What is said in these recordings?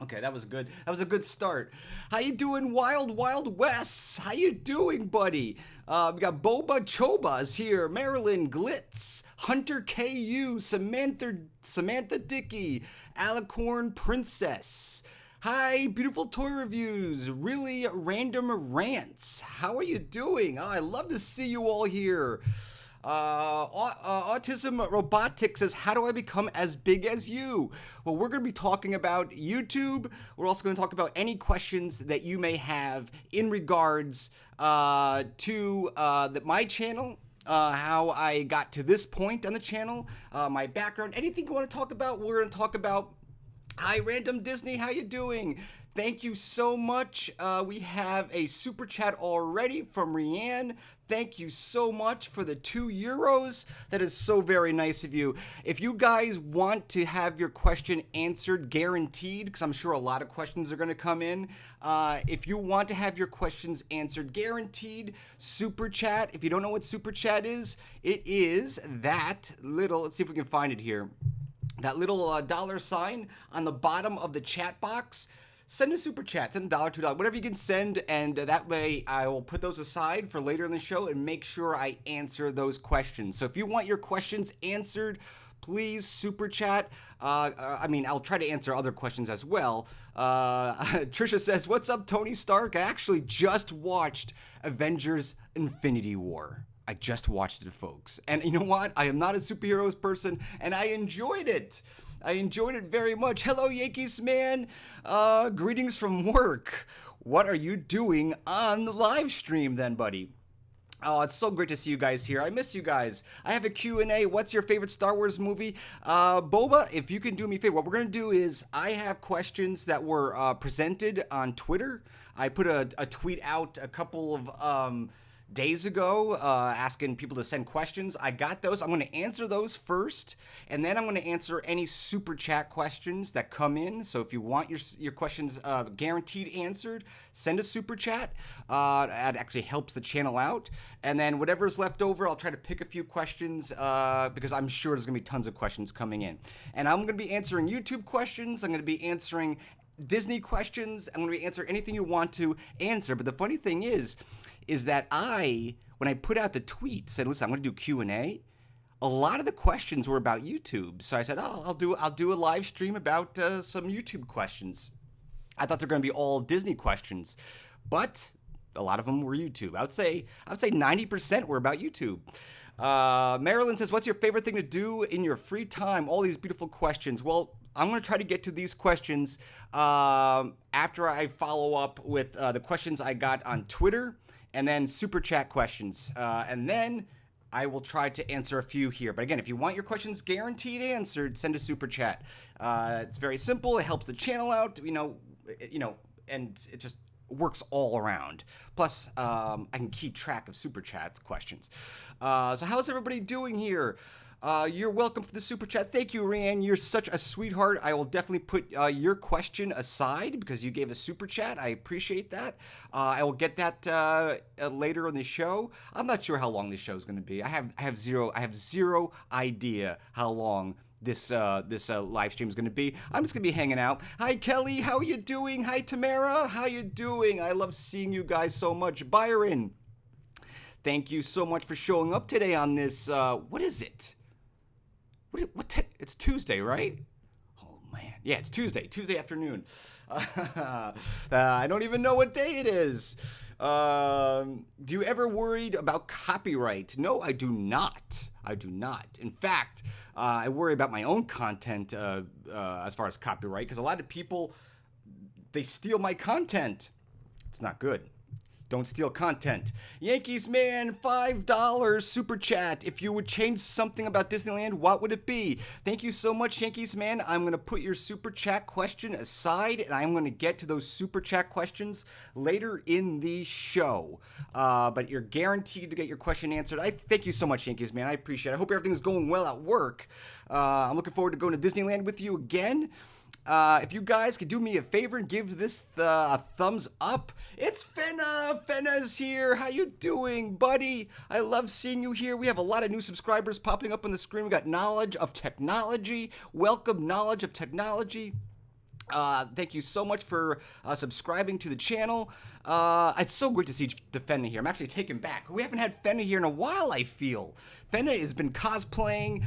Okay, that was good. That was a good start. How you doing, Wild Wild West? How you doing, buddy? We got Boba Chobas here, Marilyn Glitz, Hunter KU, Samantha Dickey, Alicorn Princess. Hi, beautiful toy reviews, really random rants. How are you doing? Oh, I love to see you all here. Autism Robotics says, how do I become as big as you? Well, we're going to be talking about YouTube. We're also going to talk about any questions that you may have in regards to my channel, how I got to this point on the channel, my background, anything you want to talk about, we're going to talk about. Hi, Random Disney, how you doing? Thank you so much. We have a super chat already from Rianne. Thank you so much for the €2. That is so very nice of you. If you guys want to have your question answered guaranteed, because I'm sure a lot of questions are going to come in, if you want to have your questions answered guaranteed, super chat. If you don't know what super chat is, it is that little, let's see if we can find it here, that little dollar sign on the bottom of the chat box. Send a super chat, send $1, $2, whatever you can send, and that way I will put those aside for later in the show and make sure I answer those questions. So if you want your questions answered, please super chat. I'll try to answer other questions as well. Trisha says, what's up, Tony Stark? I actually just watched Avengers Infinity War. I just watched it, folks. And you know what? I am not a superheroes person, and I enjoyed it. I enjoyed it very much. Hello, Yankees man. Greetings from work. What are you doing on the live stream then, buddy? Oh, it's so great to see you guys here. I miss you guys. I have a Q&A. What's your favorite Star Wars movie? Boba, if you can do me a favor, what we're going to do is I have questions that were presented on Twitter. I put a tweet out a couple of days ago asking people to send questions. I got those. I'm going to answer those first, and then I'm going to answer any super chat questions that come in. So if you want your questions guaranteed answered, send a super chat. That actually helps the channel out. And then whatever's left over, I'll try to pick a few questions because I'm sure there's going to be tons of questions coming in. And I'm going to be answering YouTube questions. I'm going to be answering Disney questions. I'm going to be answering anything you want to answer. But the funny thing is that when I put out the tweet, said, listen, I'm going to do Q&A, a lot of the questions were about YouTube. So I said, I'll do a live stream about some YouTube questions. I thought they're going to be all Disney questions, but a lot of them were YouTube. I would say 90% were about YouTube. Marilyn says, what's your favorite thing to do in your free time? All these beautiful questions. Well, I'm going to try to get to these questions after I follow up with the questions I got on Twitter, and then super chat questions. And then I will try to answer a few here. But again, if you want your questions guaranteed answered, send a super chat. It's very simple. It helps the channel out, and it just works all around. Plus, I can keep track of super chats questions. So how's everybody doing here? You're welcome for the super chat. Thank you, Ryan. You're such a sweetheart. I will definitely put your question aside because you gave a super chat. I appreciate that. I will get that later in the show. I'm not sure how long this show is going to be. I have zero idea how long this live stream is going to be. I'm just going to be hanging out. Hi, Kelly. How are you doing? Hi, Tamara. How you doing? I love seeing you guys so much. Byron, thank you so much for showing up today on this. What is it? It's Tuesday, right? Oh, man. Yeah, it's Tuesday afternoon. I don't even know what day it is. Do you ever worried about copyright? No, I do not. In fact, I worry about my own content as far as copyright, because a lot of people, they steal my content. It's not good. Don't steal content. Yankees man, $5 super chat. If you would change something about Disneyland, what would it be? Thank you so much, Yankees man. I'm going to put your super chat question aside, and I'm going to get to those super chat questions later in the show. But you're guaranteed to get your question answered. I thank you so much, Yankees man. I appreciate it. I hope everything's going well at work. I'm looking forward to going to Disneyland with you again. If you guys could do me a favor and give this a thumbs up. It's Fenna. Fenna's here. How you doing, buddy? I love seeing you here. We have a lot of new subscribers popping up on the screen. We got Knowledge of Technology. Welcome, Knowledge of Technology. Thank you so much for subscribing to the channel. It's so great to see Fenna here. I'm actually taken back. We haven't had Fenna here in a while, I feel. Fenna has been cosplaying.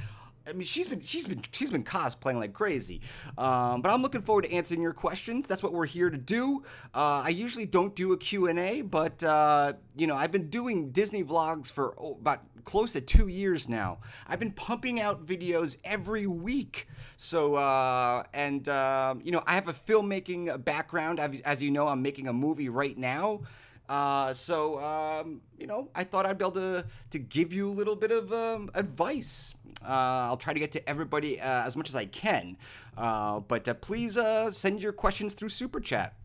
I mean, she's been cosplaying like crazy. But I'm looking forward to answering your questions. That's what we're here to do. I usually don't do a Q&A, but you know, I've been doing Disney vlogs for about close to 2 years now. I've been pumping out videos every week. So, you know, I have a filmmaking background. As you know, I'm making a movie right now. You know, I thought I'd be able to give you a little bit of advice. I'll try to get to everybody as much as I can. But please send your questions through Super Chat.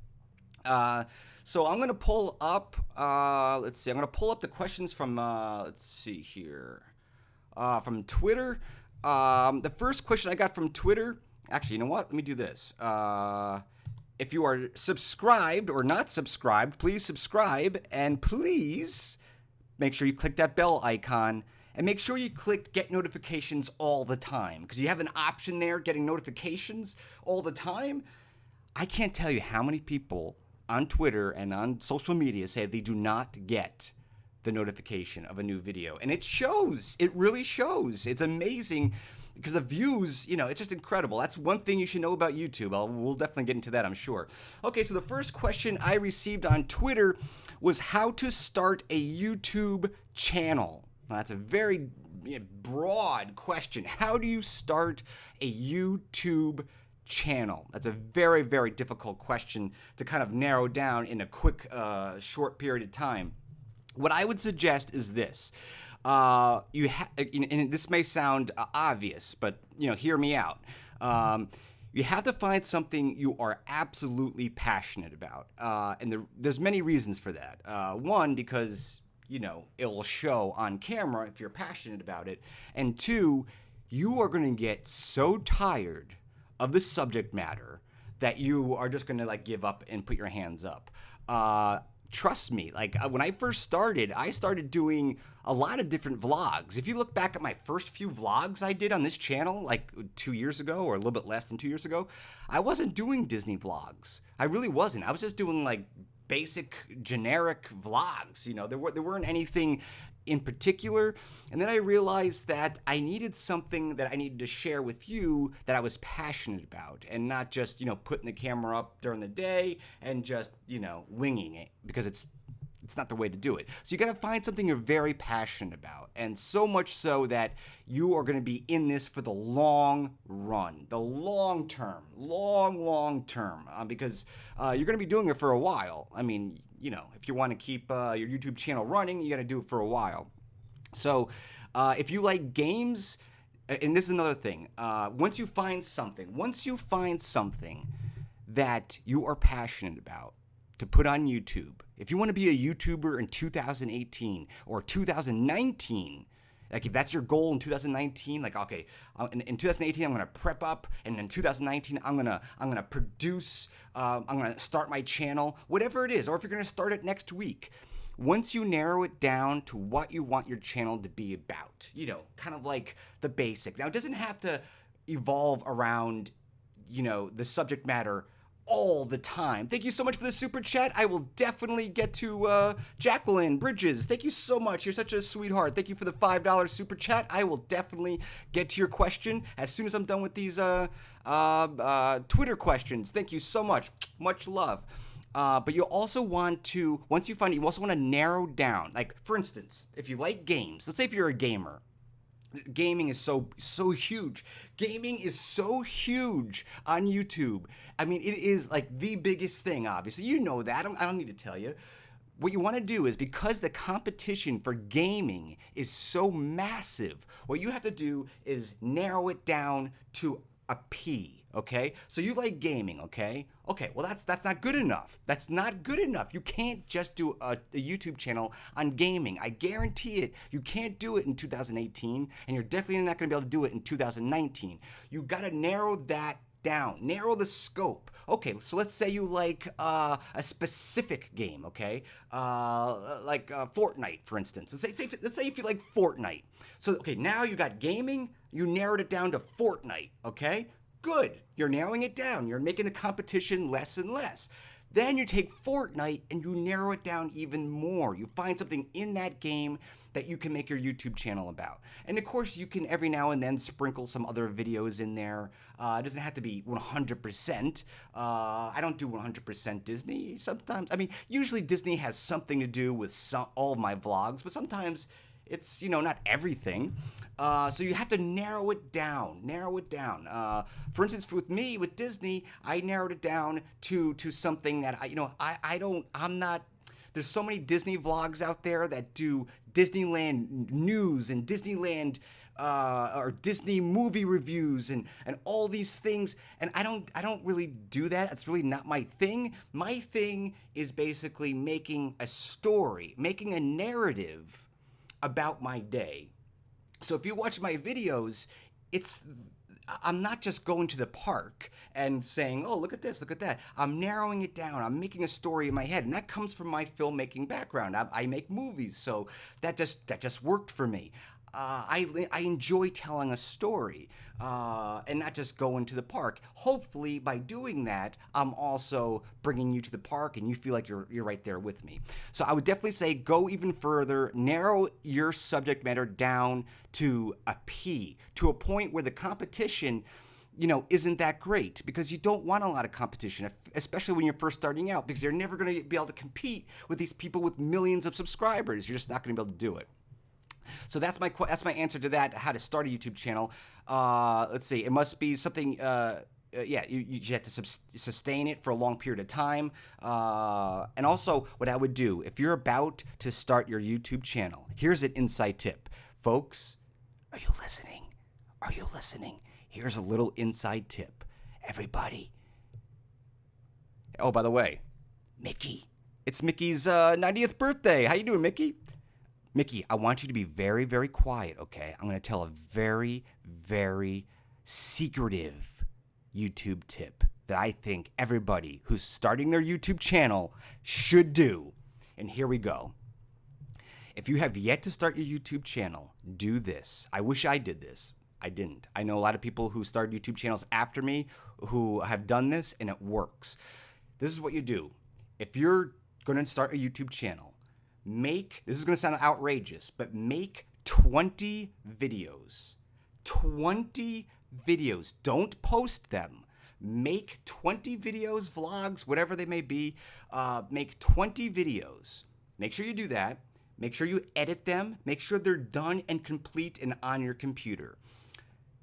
So I'm going to pull up, let's see, I'm going to pull up the questions from, let's see here, from Twitter. The first question I got from Twitter, actually, you know what? Let me do this. If you are subscribed or not subscribed, please subscribe, and please make sure you click that bell icon, and make sure you click get notifications all the time, because you have an option there, getting notifications all the time. I can't tell you how many people on Twitter and on social media say they do not get the notification of a new video, and it shows. It really shows. It's amazing. Because the views, you know, it's just incredible. That's one thing you should know about YouTube. We'll definitely get into that, I'm sure. Okay, so the first question I received on Twitter was how to start a YouTube channel. Now, that's a very broad question. How do you start a YouTube channel? That's a very, very difficult question to kind of narrow down in a quick, short period of time. What I would suggest is this. And this may sound obvious, but you know, hear me out. You have to find something you are absolutely passionate about, and there's many reasons for that. One, because you know it will show on camera if you're passionate about it, and two, you are going to get so tired of the subject matter that you are just going to like give up and put your hands up. Trust me, like when I first started, I started doing a lot of different vlogs. If you look back at my first few vlogs I did on this channel, like 2 years ago or a little bit less than 2 years ago, I wasn't doing Disney vlogs. I really wasn't. I was just doing like basic generic vlogs. You know, there weren't anything in particular. And then I realized that I needed something that I needed to share with you that I was passionate about, and not just, you know, putting the camera up during the day and just, you know, winging it, because it's not the way to do it. So you got to find something you're very passionate about, and so much so that you are going to be in this for the long run, the long term, long term, because you're going to be doing it for a while. I mean, you know, if you want to keep your YouTube channel running, you got to do it for a while. So if you like games, and this is another thing, once you find something that you are passionate about to put on YouTube, if you want to be a YouTuber in 2018 or 2019, like if that's your goal in 2019, like, okay, in 2018 I'm gonna prep up, and in 2019 I'm gonna produce, I'm gonna start my channel, whatever it is, or if you're gonna start it next week. Once you narrow it down to what you want your channel to be about, you know, kind of like the basic. Now, it doesn't have to evolve around, you know, the subject matter all the time. Thank you so much for the super chat. I will definitely get to Jacqueline Bridges. Thank you so much. You're such a sweetheart. Thank you for the $5 super chat. I will definitely get to your question as soon as I'm done with these Twitter questions. Thank you so much. Much love. But you also want to, once you find it, you also want to narrow down. Like, for instance, if you like games, let's say if you're a gamer, gaming is so huge. Gaming is so huge on YouTube. I mean, it is like the biggest thing, obviously. You know that. I don't need to tell you. What you want to do is, because the competition for gaming is so massive, what you have to do is narrow it down to a P, okay? So you like gaming, okay? Okay, well that's not good enough. That's not good enough. You can't just do a YouTube channel on gaming. I guarantee it. You can't do it in 2018, and you're definitely not going to be able to do it in 2019. You got to narrow that down. Narrow the scope. Okay, so let's say you like a specific game, okay? Like Fortnite, for instance. Let's say if you like Fortnite. So, okay, now you got gaming, you narrowed it down to Fortnite, okay? Good. You're narrowing it down. You're making the competition less and less. Then you take Fortnite and you narrow it down even more. You find something in that game that you can make your YouTube channel about. And of course, you can every now and then sprinkle some other videos in there. It doesn't have to be 100%. I don't do 100% Disney sometimes. I mean, usually Disney has something to do with all of my vlogs, but sometimes it's, not everything. So you have to narrow it down. For instance, with me, with Disney, I narrowed it down to something that I'm not. There's so many Disney vlogs out there that do Disneyland news and Disneyland or Disney movie reviews and all these things, and I don't really do that. It's really not my thing. My thing is basically making a story, making a narrative about my day. So if you watch my videos, I'm not just going to the park and saying, oh, look at this, look at that. I'm narrowing it down. I'm making a story in my head. And that comes from my filmmaking background. I make movies, so that just worked for me. I enjoy telling a story and not just going to the park. Hopefully, by doing that, I'm also bringing you to the park and you feel like you're right there with me. So I would definitely say go even further, narrow your subject matter down to a P, to a point where the competition isn't that great, because you don't want a lot of competition, especially when you're first starting out, because you're never going to be able to compete with these people with millions of subscribers. You're just not going to be able to do it. So that's my answer to that, how to start a YouTube channel. Let's see. It must be something, you have to sustain it for a long period of time. And also, what I would do, if you're about to start your YouTube channel, here's an inside tip. Folks, are you listening? Are you listening? Here's a little inside tip. Everybody. Oh, by the way, Mickey. It's Mickey's 90th birthday. How you doing, Mickey? Mickey, I want you to be very, very quiet, okay? I'm going to tell a very, very secretive YouTube tip that I think everybody who's starting their YouTube channel should do. And here we go. If you have yet to start your YouTube channel, do this. I wish I did this. I didn't. I know a lot of people who start YouTube channels after me who have done this, and it works. This is what you do. If you're going to start a YouTube channel, this is going to sound outrageous, but make 20 videos. 20 videos. Don't post them. Make 20 videos, vlogs, whatever they may be. Make 20 videos. Make sure you do that. Make sure you edit them. Make sure they're done and complete and on your computer.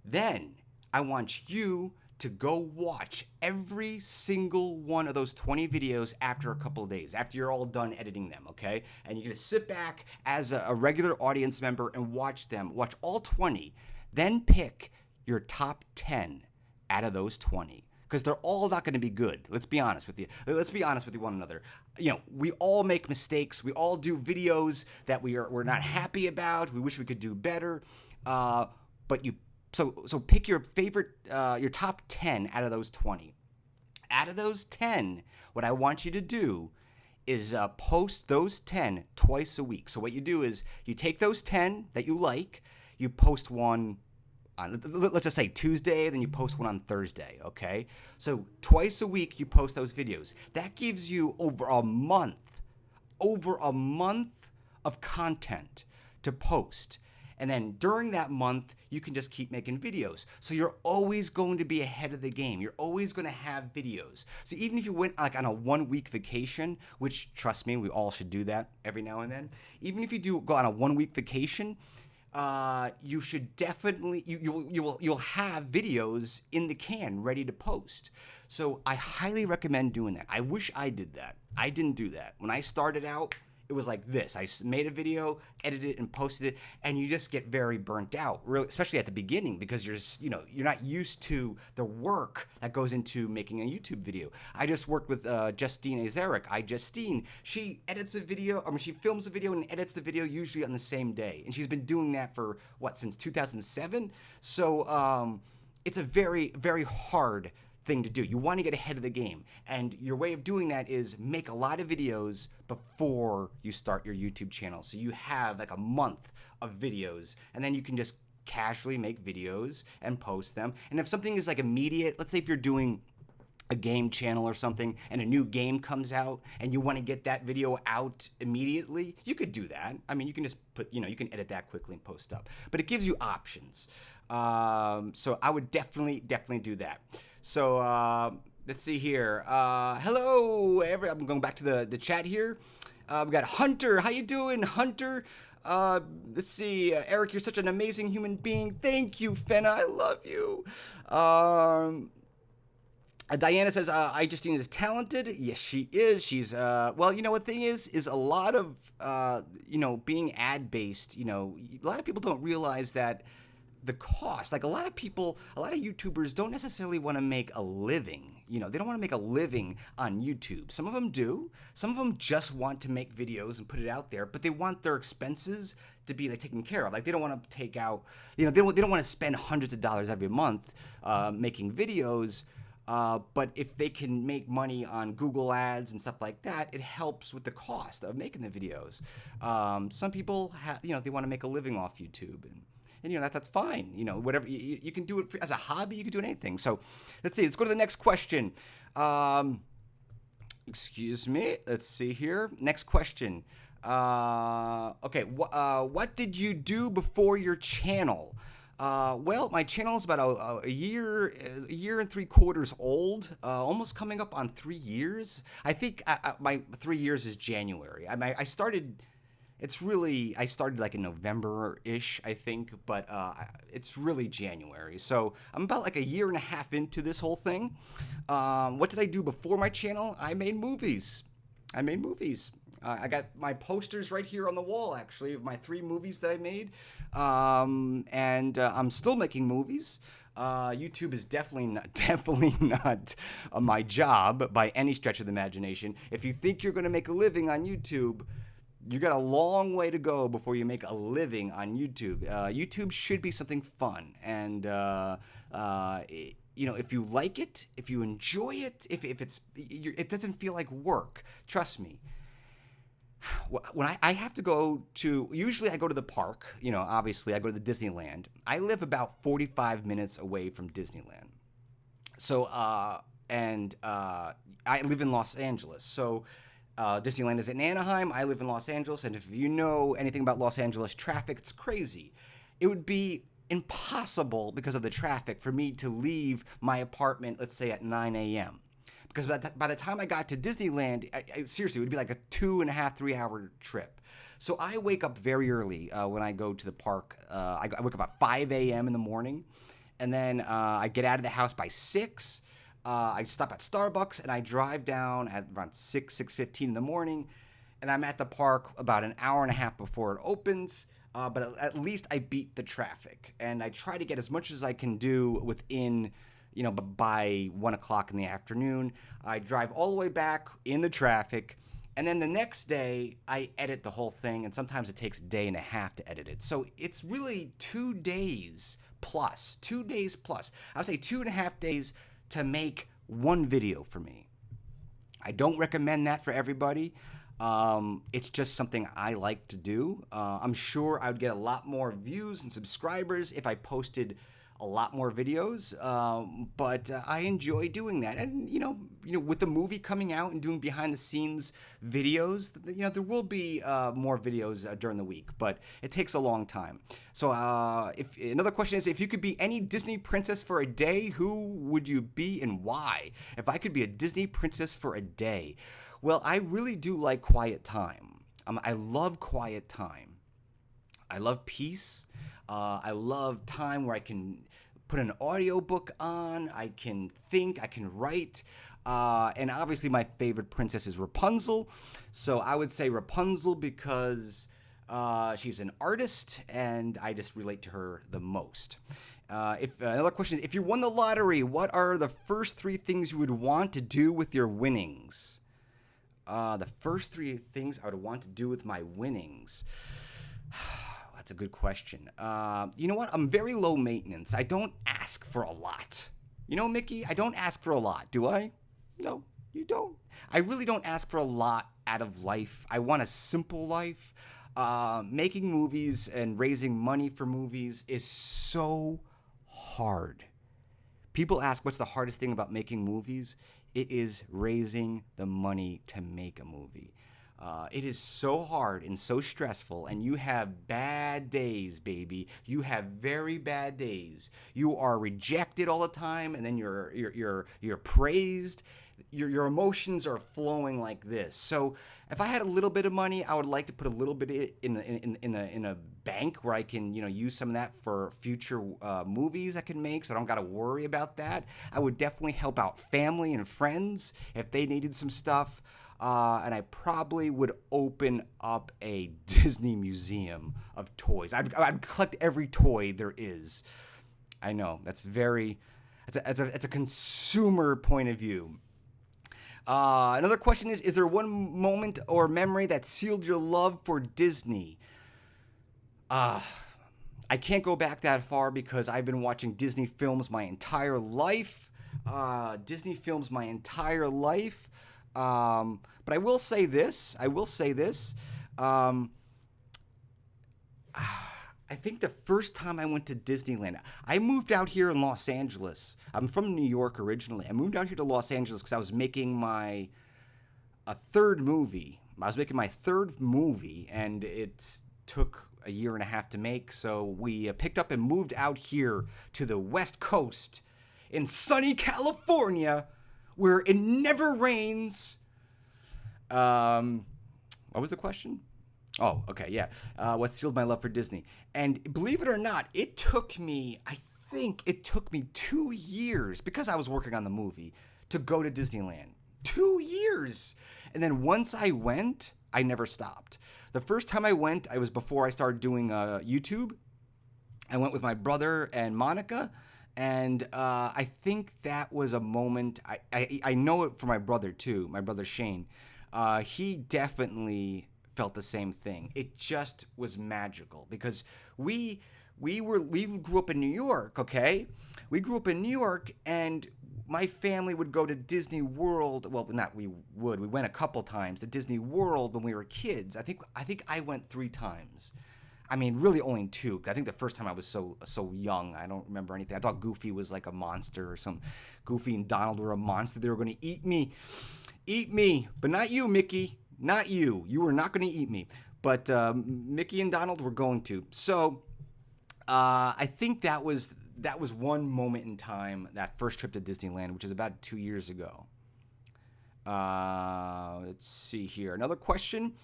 Then I want you to go watch every single one of those 20 videos after a couple of days, after you're all done editing them, okay? And you're gonna sit back as a regular audience member and watch them, watch all 20, then pick your top 10 out of those 20. Because they're all not gonna be good. Let's be honest with you. Let's be honest with one another. We all make mistakes. We all do videos that we're not happy about. We wish we could do better. So pick your favorite, your top 10 out of those 20. Out of those 10, what I want you to do is post those 10 twice a week. So what you do is you take those 10 that you like, you post one on, let's just say Tuesday, then you post one on Thursday, okay? So twice a week you post those videos. That gives you over a month of content to post. And then during that month, you can just keep making videos. So you're always going to be ahead of the game. You're always going to have videos. So even if you went on a 1-week vacation, which trust me, we all should do that every now and then. Even if you do go on a 1-week vacation, you should definitely you'll have videos in the can ready to post. So I highly recommend doing that. I wish I did that. I didn't do that. When I started out, it was like this. I made a video, edited it, and posted it, and you just get very burnt out, really, especially at the beginning, because you're not used to the work that goes into making a YouTube video. I just worked with Justine Erik. Justine, she edits a video, she films a video and edits the video usually on the same day, and she's been doing that for since 2007. So it's a very, very hard thing to do. You want to get ahead of the game, and your way of doing that is make a lot of videos before you start your YouTube channel, so you have like a month of videos, and then you can just casually make videos and post them. And if something is like immediate, let's say if you're doing a game channel or something and a new game comes out and you want to get that video out immediately, you could do that. I mean, you can just put, you can edit that quickly and post up, but it gives you options. So I would definitely do that. So let's see here. Hello, I'm going back to the chat here. We got Hunter. How you doing, Hunter? Let's see. Erik, you're such an amazing human being. Thank you, Fenna. I love you. Diana says, Justine is talented. Yes, she is. She's, well, what the thing is a lot of, being ad-based, a lot of people don't realize that the cost, like a lot of YouTubers don't necessarily want to make a living. They don't want to make a living on YouTube. Some of them do. Some of them just want to make videos and put it out there, but they want their expenses to be like taken care of. Like they don't want to take out, they don't want to spend hundreds of dollars every month making videos. But if they can make money on Google ads and stuff like that, it helps with the cost of making the videos. Some people they want to make a living off YouTube, and that's fine. Whatever you can do it as a hobby, you can do anything. So let's see. Let's go to the next question. Excuse me. Let's see here. Next question. Okay. What did you do before your channel? Well, my channel is about a year and 3/4 old, almost coming up on 3 years. I think my 3 years is January. I started like in November-ish, I think, but it's really January. So I'm about like a year and a half into this whole thing. What did I do before my channel? I made movies. I got my posters right here on the wall, actually, of my 3 movies that I made. And I'm still making movies. YouTube is definitely not my job by any stretch of the imagination. If you think you're going to make a living on YouTube, you got a long way to go before you make a living on YouTube. YouTube should be something fun, and if you like it, if you enjoy it, if it doesn't feel like work, trust me. When I have to go to, usually I go to the park, obviously I go to the Disneyland. I live about 45 minutes away from Disneyland. So, I live in Los Angeles. So, Disneyland is in Anaheim. I live in Los Angeles. And if you know anything about Los Angeles traffic, it's crazy. It would be impossible because of the traffic for me to leave my apartment, let's say at 9 a.m. Because by the time I got to Disneyland, seriously, it would be like a 2.5, 3 hour trip. So I wake up very early when I go to the park. I wake up at 5 a.m. in the morning, and then I get out of the house by 6. I stop at Starbucks, and I drive down at around 6:15 in the morning, and I'm at the park about an hour and a half before it opens. But at least I beat the traffic, and I try to get as much as I can do within, by 1 o'clock in the afternoon. I drive all the way back in the traffic, and then the next day I edit the whole thing, and sometimes it takes a day and a half to edit it. So it's really 2 days plus. 2 days plus. I would say 2.5 days to make one video for me. I don't recommend that for everybody. It's just something I like to do. I'm sure I would get a lot more views and subscribers if I posted a lot more videos, but I enjoy doing that. And with the movie coming out and doing behind the scenes videos, there will be more videos during the week, but it takes a long time. So if another question is, if you could be any Disney princess for a day, who would you be and why? If I could be a Disney princess for a day, well, I really do like quiet time. I love quiet time. I love peace. I love time where I can put an audiobook on, I can think, I can write, and obviously my favorite princess is Rapunzel. So I would say Rapunzel because she's an artist, and I just relate to her the most. If another question is, if you won the lottery, what are the first 3 things you would want to do with your winnings? The first 3 things I would want to do with my winnings. That's a good question. You know what? I'm very low maintenance. I don't ask for a lot. Mickey, I don't ask for a lot, do I? No, you don't. I really don't ask for a lot out of life. I want a simple life. Making movies and raising money for movies is so hard. People ask, what's the hardest thing about making movies? It is raising the money to make a movie. It is so hard and so stressful, and you have bad days, baby. You have very bad days. You are rejected all the time, and then you're praised. Your emotions are flowing like this. So if I had a little bit of money, I would like to put a little bit in a bank where I can use some of that for future movies I can make, so I don't got to worry about that. I would definitely help out family and friends if they needed some stuff. And I probably would open up a Disney museum of toys. I'd collect every toy there is. I know that's it's a consumer point of view. Another question is there one moment or memory that sealed your love for Disney? I can't go back that far because I've been watching Disney films my entire life. But I will say this. I think the first time I went to Disneyland, I moved out here in Los Angeles. I'm from New York originally. I moved out here to Los Angeles because I was making my third movie. I was making my third movie, and it took a year and a half to make. So we picked up and moved out here to the West Coast in sunny California, where it never rains. What was the question? Oh, okay, yeah. What sealed my love for Disney? And believe it or not, I think it took me 2 years, because I was working on the movie, to go to Disneyland. 2 years! And then once I went, I never stopped. The first time I went, I was before I started doing YouTube. I went with my brother and Monica. And I think that was a moment, I know it for my brother too, my brother Shane. He definitely felt the same thing. It just was magical because we grew up in New York, okay? We grew up in New York, and my family would go to Disney World. Well, not we would. We went a couple times to Disney World when we were kids. I think I went 3 times. I mean, really only 2. I think the first time I was so young, I don't remember anything. I thought Goofy was like a monster or something. Goofy and Donald were a monster. They were going to eat me, but not you, Mickey. Not you. You were not going to eat me. But Mickey and Donald were going to. So I think that was one moment in time, that first trip to Disneyland, which is about 2 years ago. Let's see here. Another question.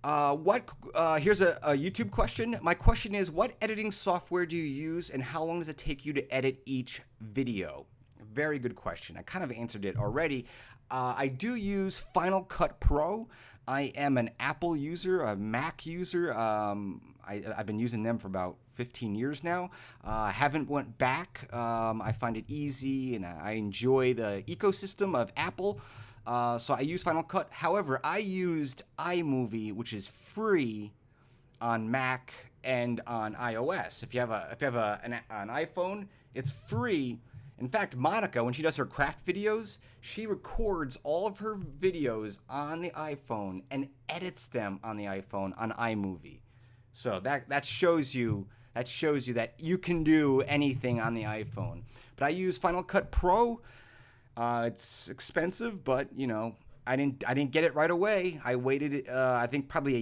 Here's a YouTube question. My question is, what editing software do you use, and how long does it take you to edit each video? Very good question. I kind of answered it already. I do use Final Cut Pro. I am an Apple user, a Mac user. I've been using them for about 15 years now. I haven't went back. I find it easy, and I enjoy the ecosystem of Apple. So I use Final Cut. However, I used iMovie, which is free on Mac and on iOS. If you have an iPhone, it's free. In fact, Monica, when she does her craft videos, she records all of her videos on the iPhone and edits them on the iPhone on iMovie. So that shows you that you can do anything on the iPhone. But I use Final Cut Pro. It's expensive, but I didn't get it right away. I waited, I think probably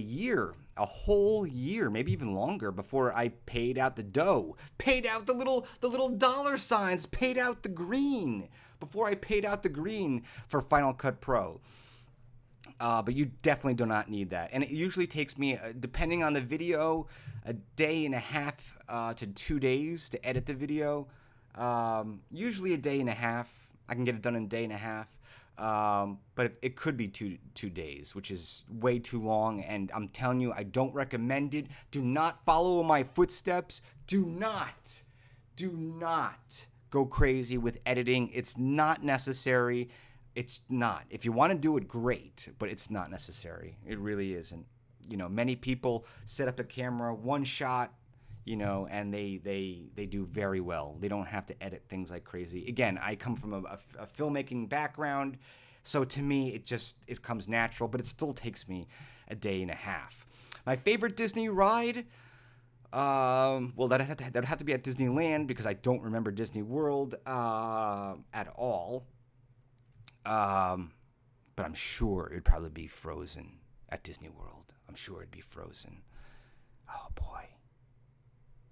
a whole year, maybe even longer, before I paid out the dough, paid out the little dollar signs, paid out the green, before I paid out the green for Final Cut Pro. But you definitely do not need that, and it usually takes me, depending on the video, a day and a half to 2 days to edit the video. Usually a day and a half. I can get it done in a day and a half. But it could be two days, which is way too long. And I'm telling you, I don't recommend it. Do not follow my footsteps. Do not go crazy with editing. It's not necessary. It's not. If you want to do it, great, but it's not necessary. It really isn't. Many people set up a camera, one shot, and they do very well. They don't have to edit things like crazy. Again, I come from a filmmaking background, so to me, it comes natural, but it still takes me a day and a half. My favorite Disney ride? Well, that'd have to be at Disneyland because I don't remember Disney World at all. But I'm sure it'd probably be Frozen at Disney World. I'm sure it'd be Frozen. Oh boy,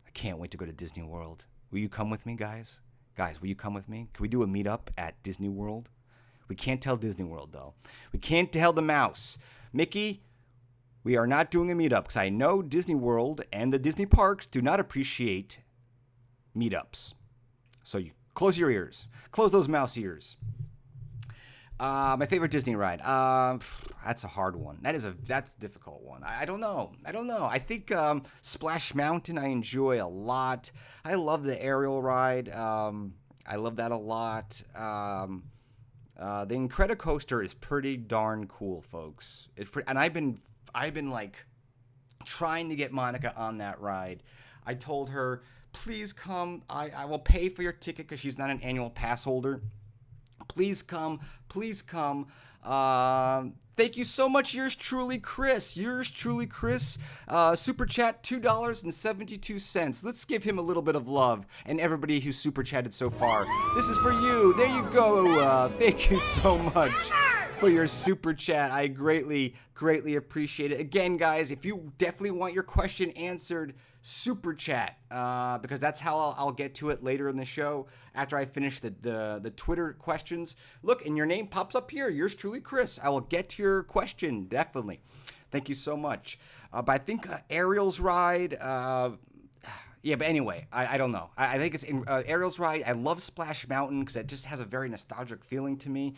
I can't wait to go to Disney World. Will you come with me, guys? Guys, will you come with me? Can we do a meetup at Disney World? We can't tell Disney World, though. We can't tell the mouse. Mickey, we are not doing a meetup because I know Disney World and the Disney parks do not appreciate meetups. So you close your ears. Close those mouse ears. My favorite Disney ride. That's a hard one. That's a difficult one. I don't know. I think Splash Mountain I enjoy a lot. I love the aerial ride. I love that a lot. The Incredicoaster is pretty darn cool, folks. And I've been like trying to get Monica on that ride. I told her, please come. I will pay for your ticket because she's not an annual pass holder. Please come. Please come. Thank you so much. Yours truly, Chris. Super chat, $2.72. Let's give him a little bit of love and everybody who super chatted so far. This is for you. There you go. Thank you so much for your super chat. I greatly appreciate it. Again, guys, if you definitely want your question answered, super chat, because that's how I'll get to it later in the show after I finish the Twitter questions. Look, and your name pops up here. Yours truly, Chris. I will get to your question, definitely. Thank you so much. But I think Ariel's ride, yeah, but anyway, I don't know. I think it's Ariel's ride. I love Splash Mountain because it just has a very nostalgic feeling to me.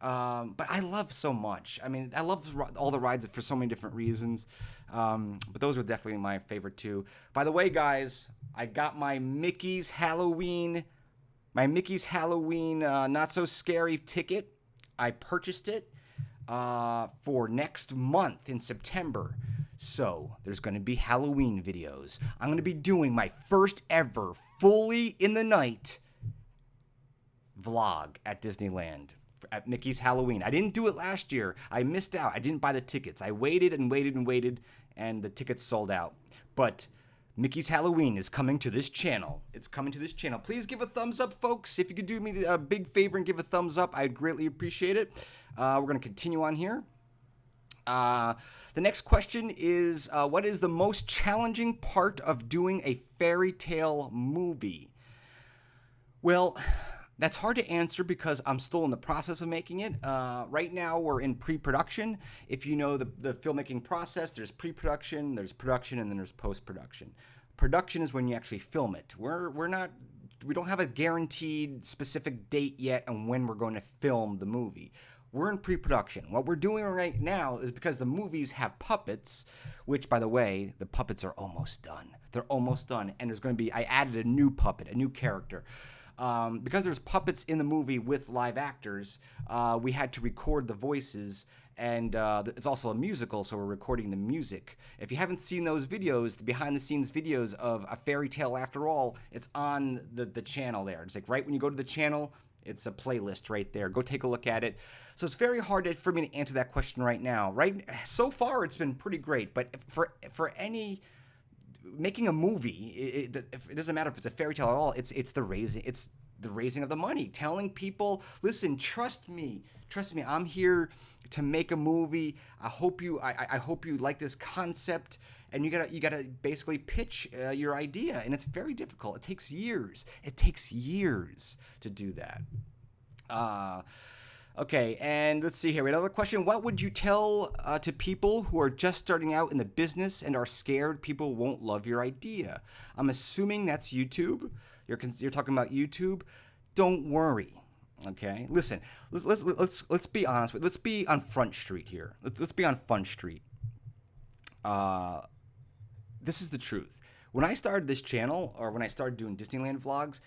But I love so much. I mean, I love all the rides for so many different reasons. But those are definitely my favorite too. By the way, guys, I got my Mickey's Halloween Not So Scary ticket. I purchased it for next month in September. So there's going to be Halloween videos. I'm going to be doing my first ever fully in the night vlog at Disneyland. At Mickey's Halloween. I didn't do it last year. I missed out. I didn't buy the tickets. I waited, and the tickets sold out. But Mickey's Halloween is coming to this channel. It's coming to this channel. Please give a thumbs up, folks. If you could do me a big favor and give a thumbs up, I'd greatly appreciate it. We're going to continue on here. The next question is, what is the most challenging part of doing a fairy tale movie? Well, that's hard to answer because I'm still in the process of making it. Right now, we're in pre-production. If you know the filmmaking process, there's pre-production, there's production, and then there's post-production. Production is when you actually film it. We don't have a guaranteed specific date yet on when we're going to film the movie. We're in pre-production. What we're doing right now is because the movies have puppets, which, by the way, the puppets are almost done. They're almost done, and I added a new puppet, a new character. Because there's puppets in the movie with live actors, we had to record the voices, and it's also a musical, so we're recording the music. If you haven't seen those videos, the behind-the-scenes videos of A Fairy Tale After All, it's on the channel there. It's like right when you go to the channel, it's a playlist right there. Go take a look at it. So it's very hard for me to answer that question right now. So far, it's been pretty great, but for any making a movie, it doesn't matter if it's a fairy tale at all. It's the raising of the money, telling people, listen, trust me, I'm here to make a movie. I hope you like this concept, and you gotta basically pitch your idea, and it's very difficult. It takes years to do that. Okay, and let's see here. We have another question. What would you tell to people who are just starting out in the business and are scared people won't love your idea? I'm assuming that's YouTube. You're talking about YouTube. Don't worry. Okay, listen. Let's be honest. Let's be on Front Street here. Let's be on Fun Street. This is the truth. When I started this channel, or when I started doing Disneyland vlogs,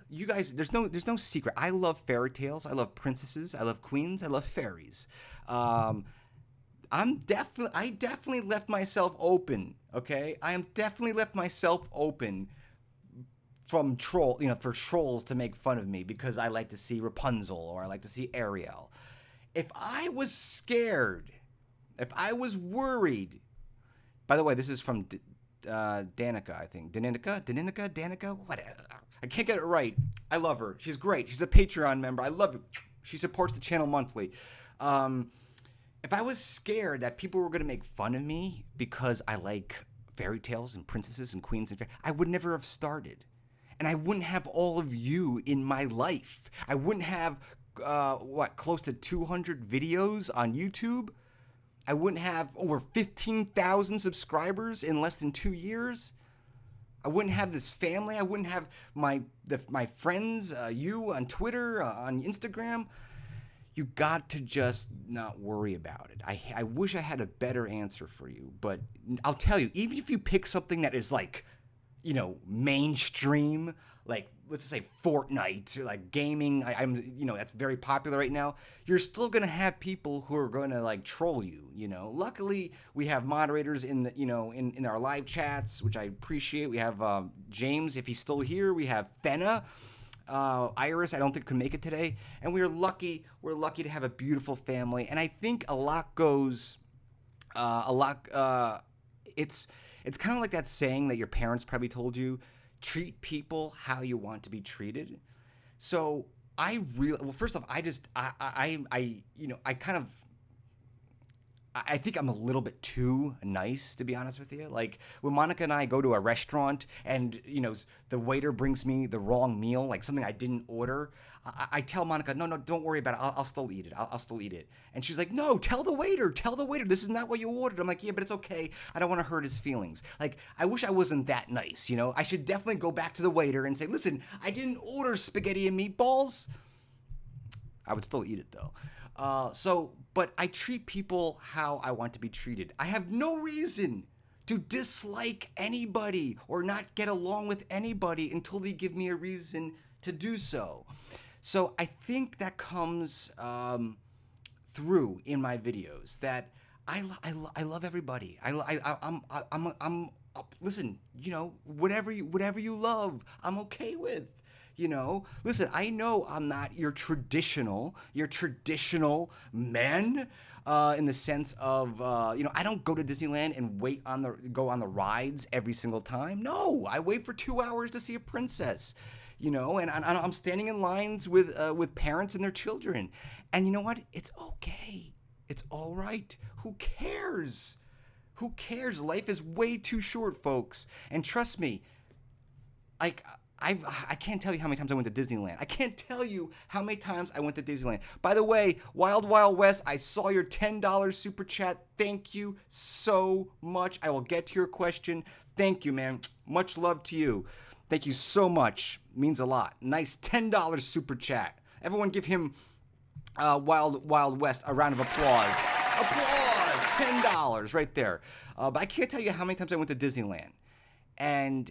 you guys, there's no secret. I love fairy tales. I love princesses. I love queens. I love fairies. I definitely left myself open. Okay, I am definitely left myself open for trolls to make fun of me because I like to see Rapunzel or I like to see Ariel. If I was scared, if I was worried, By the way, this is from Danica, I think. Danica? Whatever. I can't get it right. I love her. She's great. She's a Patreon member. I love it. She supports the channel monthly. If I was scared that people were going to make fun of me because I like fairy tales and princesses and queens and I would never have started. And I wouldn't have all of you in my life. I wouldn't have, close to 200 videos on YouTube. I wouldn't have over 15,000 subscribers in less than 2 years. I wouldn't have this family. I wouldn't have my friends, you on Twitter, on Instagram. You got to just not worry about it. I wish I had a better answer for you, but I'll tell you, even if you pick something that is like, mainstream, like let's just say Fortnite, or like gaming, that's very popular right now, you're still going to have people who are going to like troll you, Luckily, we have moderators in the, in our live chats, which I appreciate. We have James, if he's still here. We have Fenna. Iris, I don't think could make it today, and we're lucky to have a beautiful family. And I think a lot goes, it's kind of like that saying that your parents probably told you, treat people how you want to be treated. So first off, I think I'm a little bit too nice, to be honest with you. Like when Monica and I go to a restaurant and, the waiter brings me the wrong meal, like something I didn't order, I tell Monica, no, don't worry about it. I'll still eat it. I'll still eat it. And she's like, no, tell the waiter, this is not what you ordered. I'm like, yeah, but it's okay. I don't want to hurt his feelings. Like, I wish I wasn't that nice, I should definitely go back to the waiter and say, listen, I didn't order spaghetti and meatballs. I would still eat it though. But I treat people how I want to be treated. I have no reason to dislike anybody or not get along with anybody until they give me a reason to do so. So I think that comes through in my videos that I love everybody. I'm listen, whatever you love, I'm okay with. Listen, I know I'm not your traditional men, in the sense of, I don't go to Disneyland and go on the rides every single time. No, I wait for 2 hours to see a princess, and I'm standing in lines with parents and their children. And you know what? It's okay. It's all right. Who cares? Who cares? Life is way too short, folks. And trust me, I can't tell you how many times I went to Disneyland. I can't tell you how many times I went to Disneyland. By the way, Wild Wild West, I saw your $10 super chat. Thank you so much. I will get to your question. Thank you, man. Much love to you. Thank you so much. Means a lot. Nice $10 super chat. Everyone give him Wild Wild West a round of applause. Applause! $10 right there. But I can't tell you how many times I went to Disneyland. And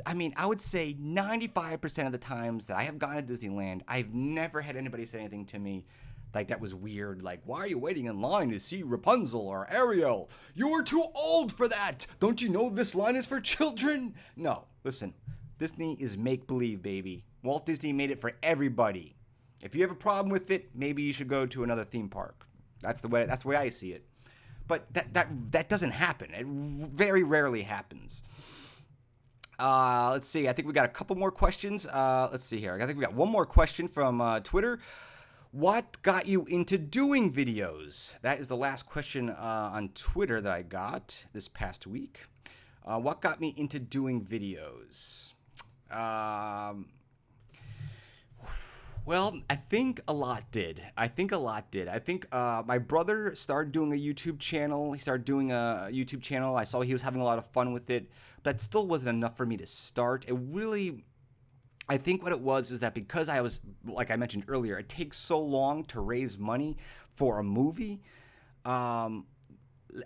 I would say 95% of the times that I have gone to Disneyland, I've never had anybody say anything to me like that was weird. Like, why are you waiting in line to see Rapunzel or Ariel? You're too old for that. Don't you know this line is for children? No, listen, Disney is make-believe, baby. Walt Disney made it for everybody. If you have a problem with it, maybe you should go to another theme park. That's the way I see it. But that doesn't happen. It very rarely happens. Let's see. I think we got a couple more questions. Let's see here. I think we got one more question from Twitter. What got you into doing videos? That is the last question on Twitter that I got this past week. What got me into doing videos? Well, I think a lot did. I think my brother started doing a YouTube channel. He started doing a YouTube channel. I saw he was having a lot of fun with it. That still wasn't enough for me to start. I think what it was is that because I was, like I mentioned earlier, it takes so long to raise money for a movie. I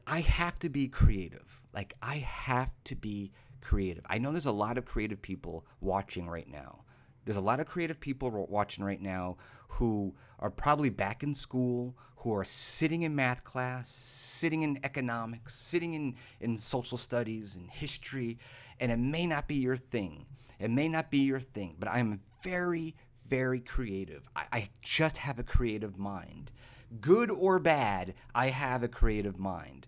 have to be creative. I have to be creative. I know there's a lot of creative people watching right now. There's a lot of creative people watching right now who are probably back in school, who are sitting in math class, sitting in economics, sitting in social studies and history, and it may not be your thing. But I am very, very creative. I just have a creative mind. Good or bad, I have a creative mind.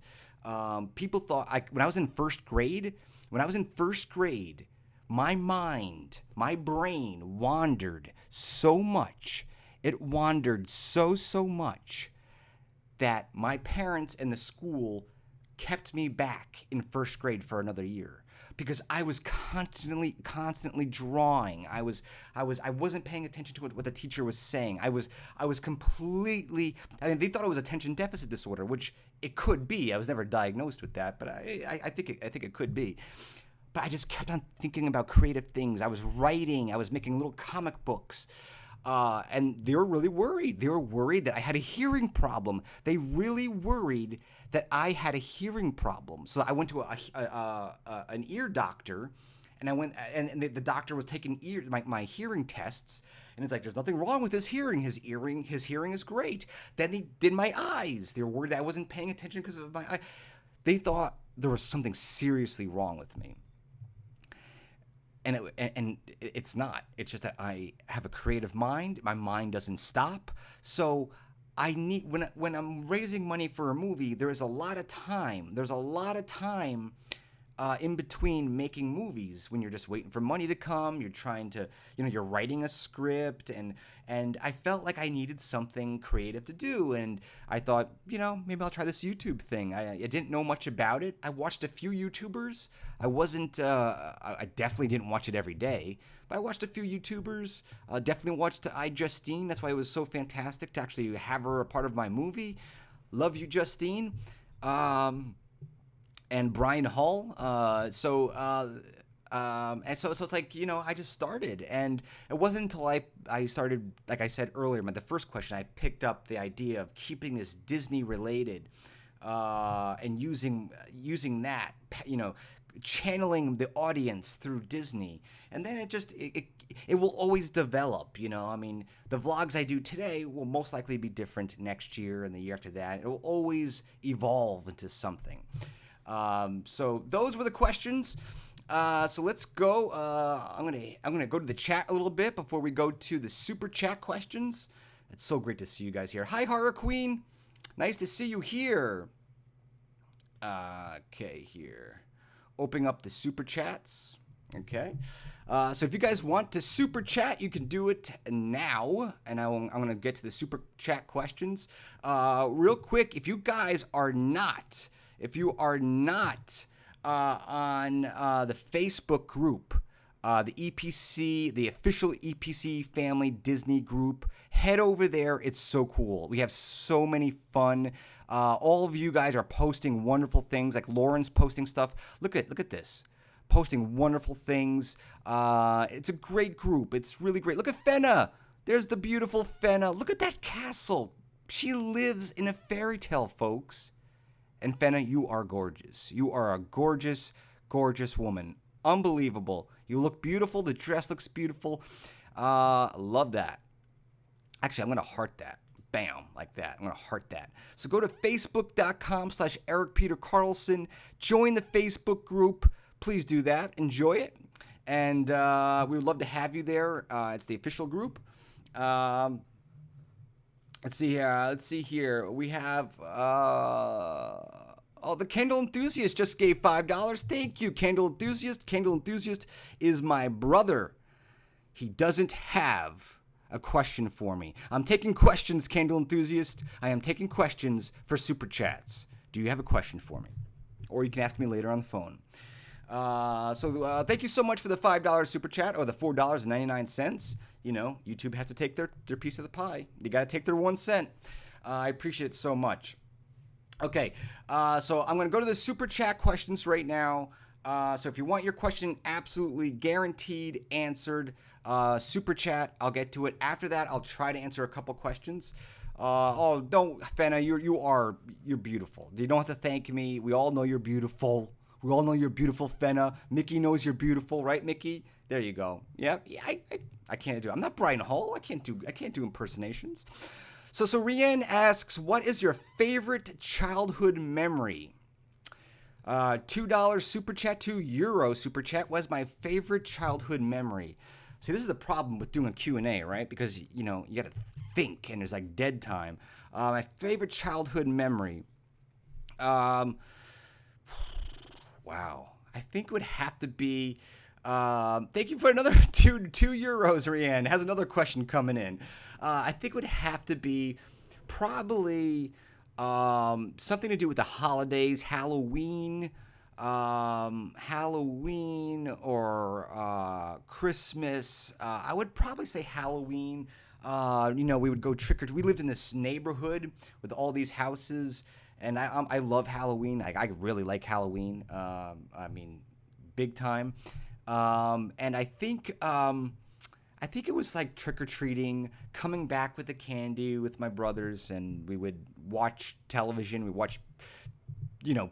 People thought when I was in first grade, my mind, my brain wandered so much. It wandered so much that my parents and the school kept me back in first grade for another year because I was constantly drawing. I wasn't paying attention to what the teacher was saying. I was completely. I mean, they thought it was attention deficit disorder, which it could be. I was never diagnosed with that, but I think it could be. But I just kept on thinking about creative things. I was writing. I was making little comic books. And they were really worried. They were worried that I had a hearing problem. They really worried that I had a hearing problem. So I went to an ear doctor, and the doctor was taking my hearing tests, and it's like, there's nothing wrong with his hearing. His hearing is great. Then he did my eyes. They were worried that I wasn't paying attention because of my eye. They thought there was something seriously wrong with me. And it's not. It's just that I have a creative mind. My mind doesn't stop. So I need when I'm raising money for a movie, there is a lot of time. There's a lot of time in between making movies when you're just waiting for money to come. You're trying to, you're writing a script, and I felt like I needed something creative to do, and I thought, maybe I'll try this YouTube thing. I didn't know much about it. I watched a few YouTubers. I definitely didn't watch it every day, but I watched a few YouTubers. Definitely watched Justine. That's why it was so fantastic to actually have her a part of my movie. Love you, Justine. And Brian Hull. And so it's like, I just started, and it wasn't until I started, like I said earlier, the first question, I picked up the idea of keeping this Disney related, and using that, channeling the audience through Disney, and then it will always develop. The vlogs I do today will most likely be different next year and the year after that. It will always evolve into something. So those were the questions. So let's go. I'm gonna go to the chat a little bit before we go to the super chat questions. It's so great to see you guys here. Hi, Horror Queen. Nice to see you here. Okay, here. Opening up the super chats. Okay. So if you guys want to super chat, you can do it now. And I'm going to get to the super chat questions. Real quick, if you guys are not on the Facebook group, the official EPC Family Disney group, head over there. It's so cool. We have so many fun. All of you guys are posting wonderful things. Like Lauren's posting stuff. Look at this. Posting wonderful things. It's a great group. It's really great. Look at Fenna. There's the beautiful Fenna. Look at that castle. She lives in a fairy tale, folks. And Fenna, you are gorgeous. You are a gorgeous, gorgeous woman. Unbelievable. You look beautiful. The dress looks beautiful. Love that. Actually, I'm going to heart that. Bam, like that. I'm going to heart that. So go to facebook.com/Erik Peter Carlson. Join the Facebook group. Please do that. Enjoy it. And we would love to have you there. It's the official group. Let's see here. We have the Candle Enthusiast just gave $5. Thank you, Candle Enthusiast. Candle Enthusiast is my brother. He doesn't have a question for me. I'm taking questions, Candle Enthusiast. I am taking questions for super chats. Do you have a question for me? Or you can ask me later on the phone. So thank you so much for the $5 super chat, or the $4.99. YouTube has to take their piece of the pie. They got to take their 1 cent. I appreciate it so much. Okay, so I'm going to go to the super chat questions right now. So if you want your question absolutely guaranteed answered, super chat, I'll get to it. After that, I'll try to answer a couple questions. Don't, Fenna, you're beautiful. You don't have to thank me. We all know you're beautiful. We all know you're beautiful, Fenna. Mickey knows you're beautiful, right, Mickey? There you go. Yep. Yeah, I can't do. I'm not Brian Hull. I can't do impersonations. So Rianne asks, what is your favorite childhood memory? $2 super chat, €2 super chat was my favorite childhood memory. See, this is the problem with doing a Q&A, right? Because, you got to think, and there's like dead time. My favorite childhood memory. Wow. I think it would have to be. Thank you for another €2, Rianne. Has another question coming in. I think it would have to be probably something to do with the holidays, Halloween or Christmas. I would probably say Halloween. We would go trick or treat. We lived in this neighborhood with all these houses, and I love Halloween. I really like Halloween. Big time. And I think it was like trick or treating, coming back with the candy with my brothers, and we would watch television. We watch,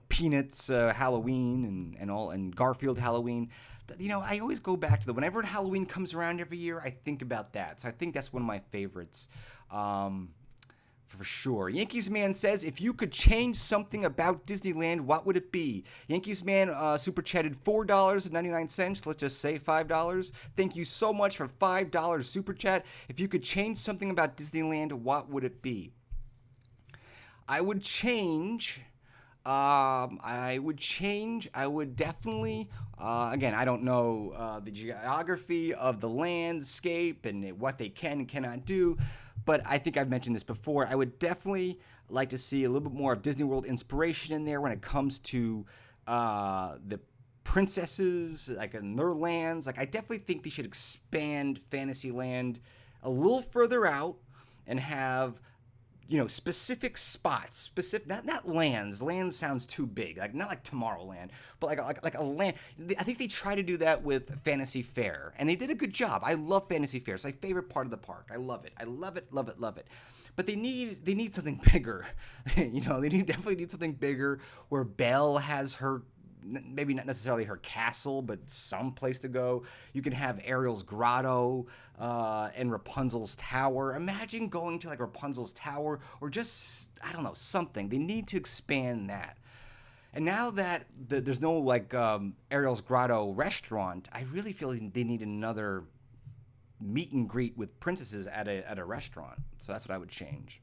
Peanuts Halloween and Garfield Halloween. I always go back to whenever Halloween comes around every year, I think about that. So I think that's one of my favorites. For sure. Yankees Man says, if you could change something about Disneyland, what would it be? Yankees Man super chatted $4.99. Let's just say $5. Thank you so much for $5 super chat. If you could change something about Disneyland, what would it be? I would definitely, again, I don't know the geography of the landscape and what they can and cannot do, but I think I've mentioned this before. I would definitely like to see a little bit more of Disney World inspiration in there when it comes to the princesses, like in their lands. Like, I definitely think they should expand Fantasyland a little further out and have specific spots, not lands. Land sounds too big, like not like Tomorrowland, but like a land. I think they try to do that with Fantasy Fair, and they did a good job. I love Fantasy Fair; it's my favorite part of the park. I love it. I love it, love it, love it. But they need something bigger. They definitely need something bigger where Belle has her. Maybe not necessarily her castle, but some place to go. You can have Ariel's grotto and Rapunzel's tower. Imagine going to like Rapunzel's tower or just, I don't know, something. They need to expand that. And now that there's no like Ariel's grotto restaurant, I really feel they need another meet and greet with princesses at a restaurant. So that's what I would change.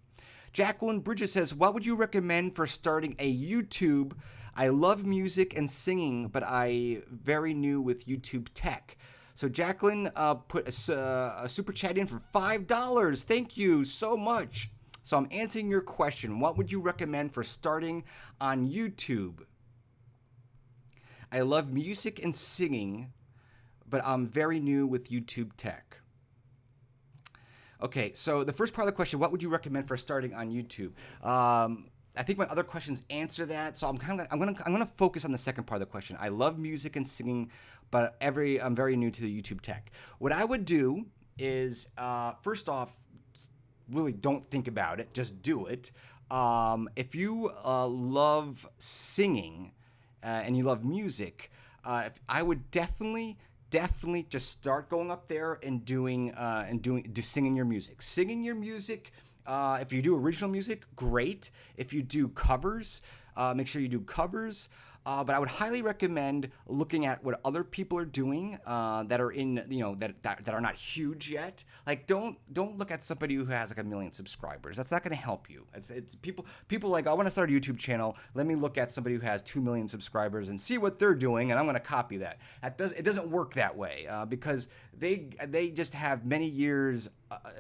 Jacqueline Bridges says, what would you recommend for starting a YouTube? I love music and singing, but I very new with YouTube tech. So Jacqueline put a super chat in for $5. Thank you so much. So I'm answering your question. What would you recommend for starting on YouTube? I love music and singing, but I'm very new with YouTube tech. Okay, so the first part of the question, what would you recommend for starting on YouTube? I think my other questions answer that, so I'm gonna focus on the second part of the question. I love music and singing, but I'm very new to the YouTube tech. What I would do is, first off, really don't think about it, just do it. If you love singing and you love music, I would definitely just start going up there and singing your music. Singing your music. If you do original music, great. If you do covers, make sure you do covers. But I would highly recommend looking at what other people are doing that are in, that are not huge yet. Like, don't look at somebody who has like 1 million subscribers. That's not going to help you. It's people like, I want to start a YouTube channel. Let me look at somebody who has 2 million subscribers and see what they're doing, and I'm going to copy that. It doesn't work that way because they just have many years.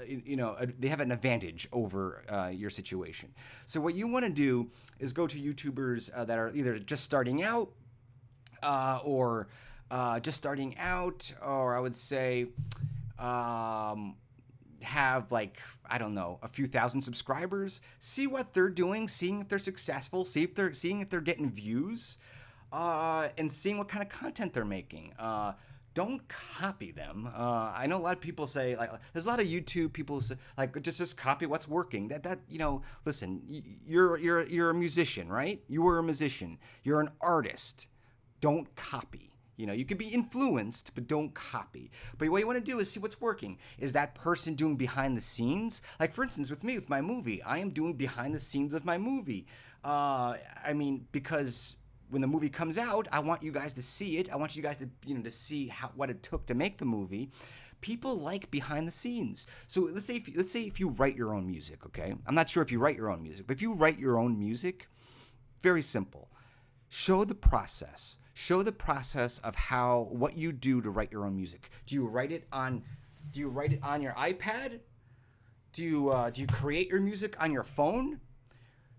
They have an advantage over your situation. So what you want to do is go to YouTubers that are either just starting out or I would say have like, I don't know, a few thousand subscribers. See what they're doing, seeing if they're successful, seeing if they're getting views, and seeing what kind of content they're making. Don't copy them. I know a lot of people say, like, there's a lot of YouTube people say, like, just copy what's working. Listen, you're a musician, right? You are a musician. You're an artist. Don't copy. You can be influenced, but don't copy. But what you want to do is see what's working. Is that person doing behind the scenes? Like, for instance, with me, with my movie, I am doing behind the scenes of my movie. Because when the movie comes out, I want you guys to see it. I want you guys to, to see what it took to make the movie. People like behind the scenes. So let's say if you write your own music, okay? I'm not sure if you write your own music, but if you write your own music, very simple. show the process. Show the process of what you do to write your own music. Do you write it on your iPad? Do you create your music on your phone?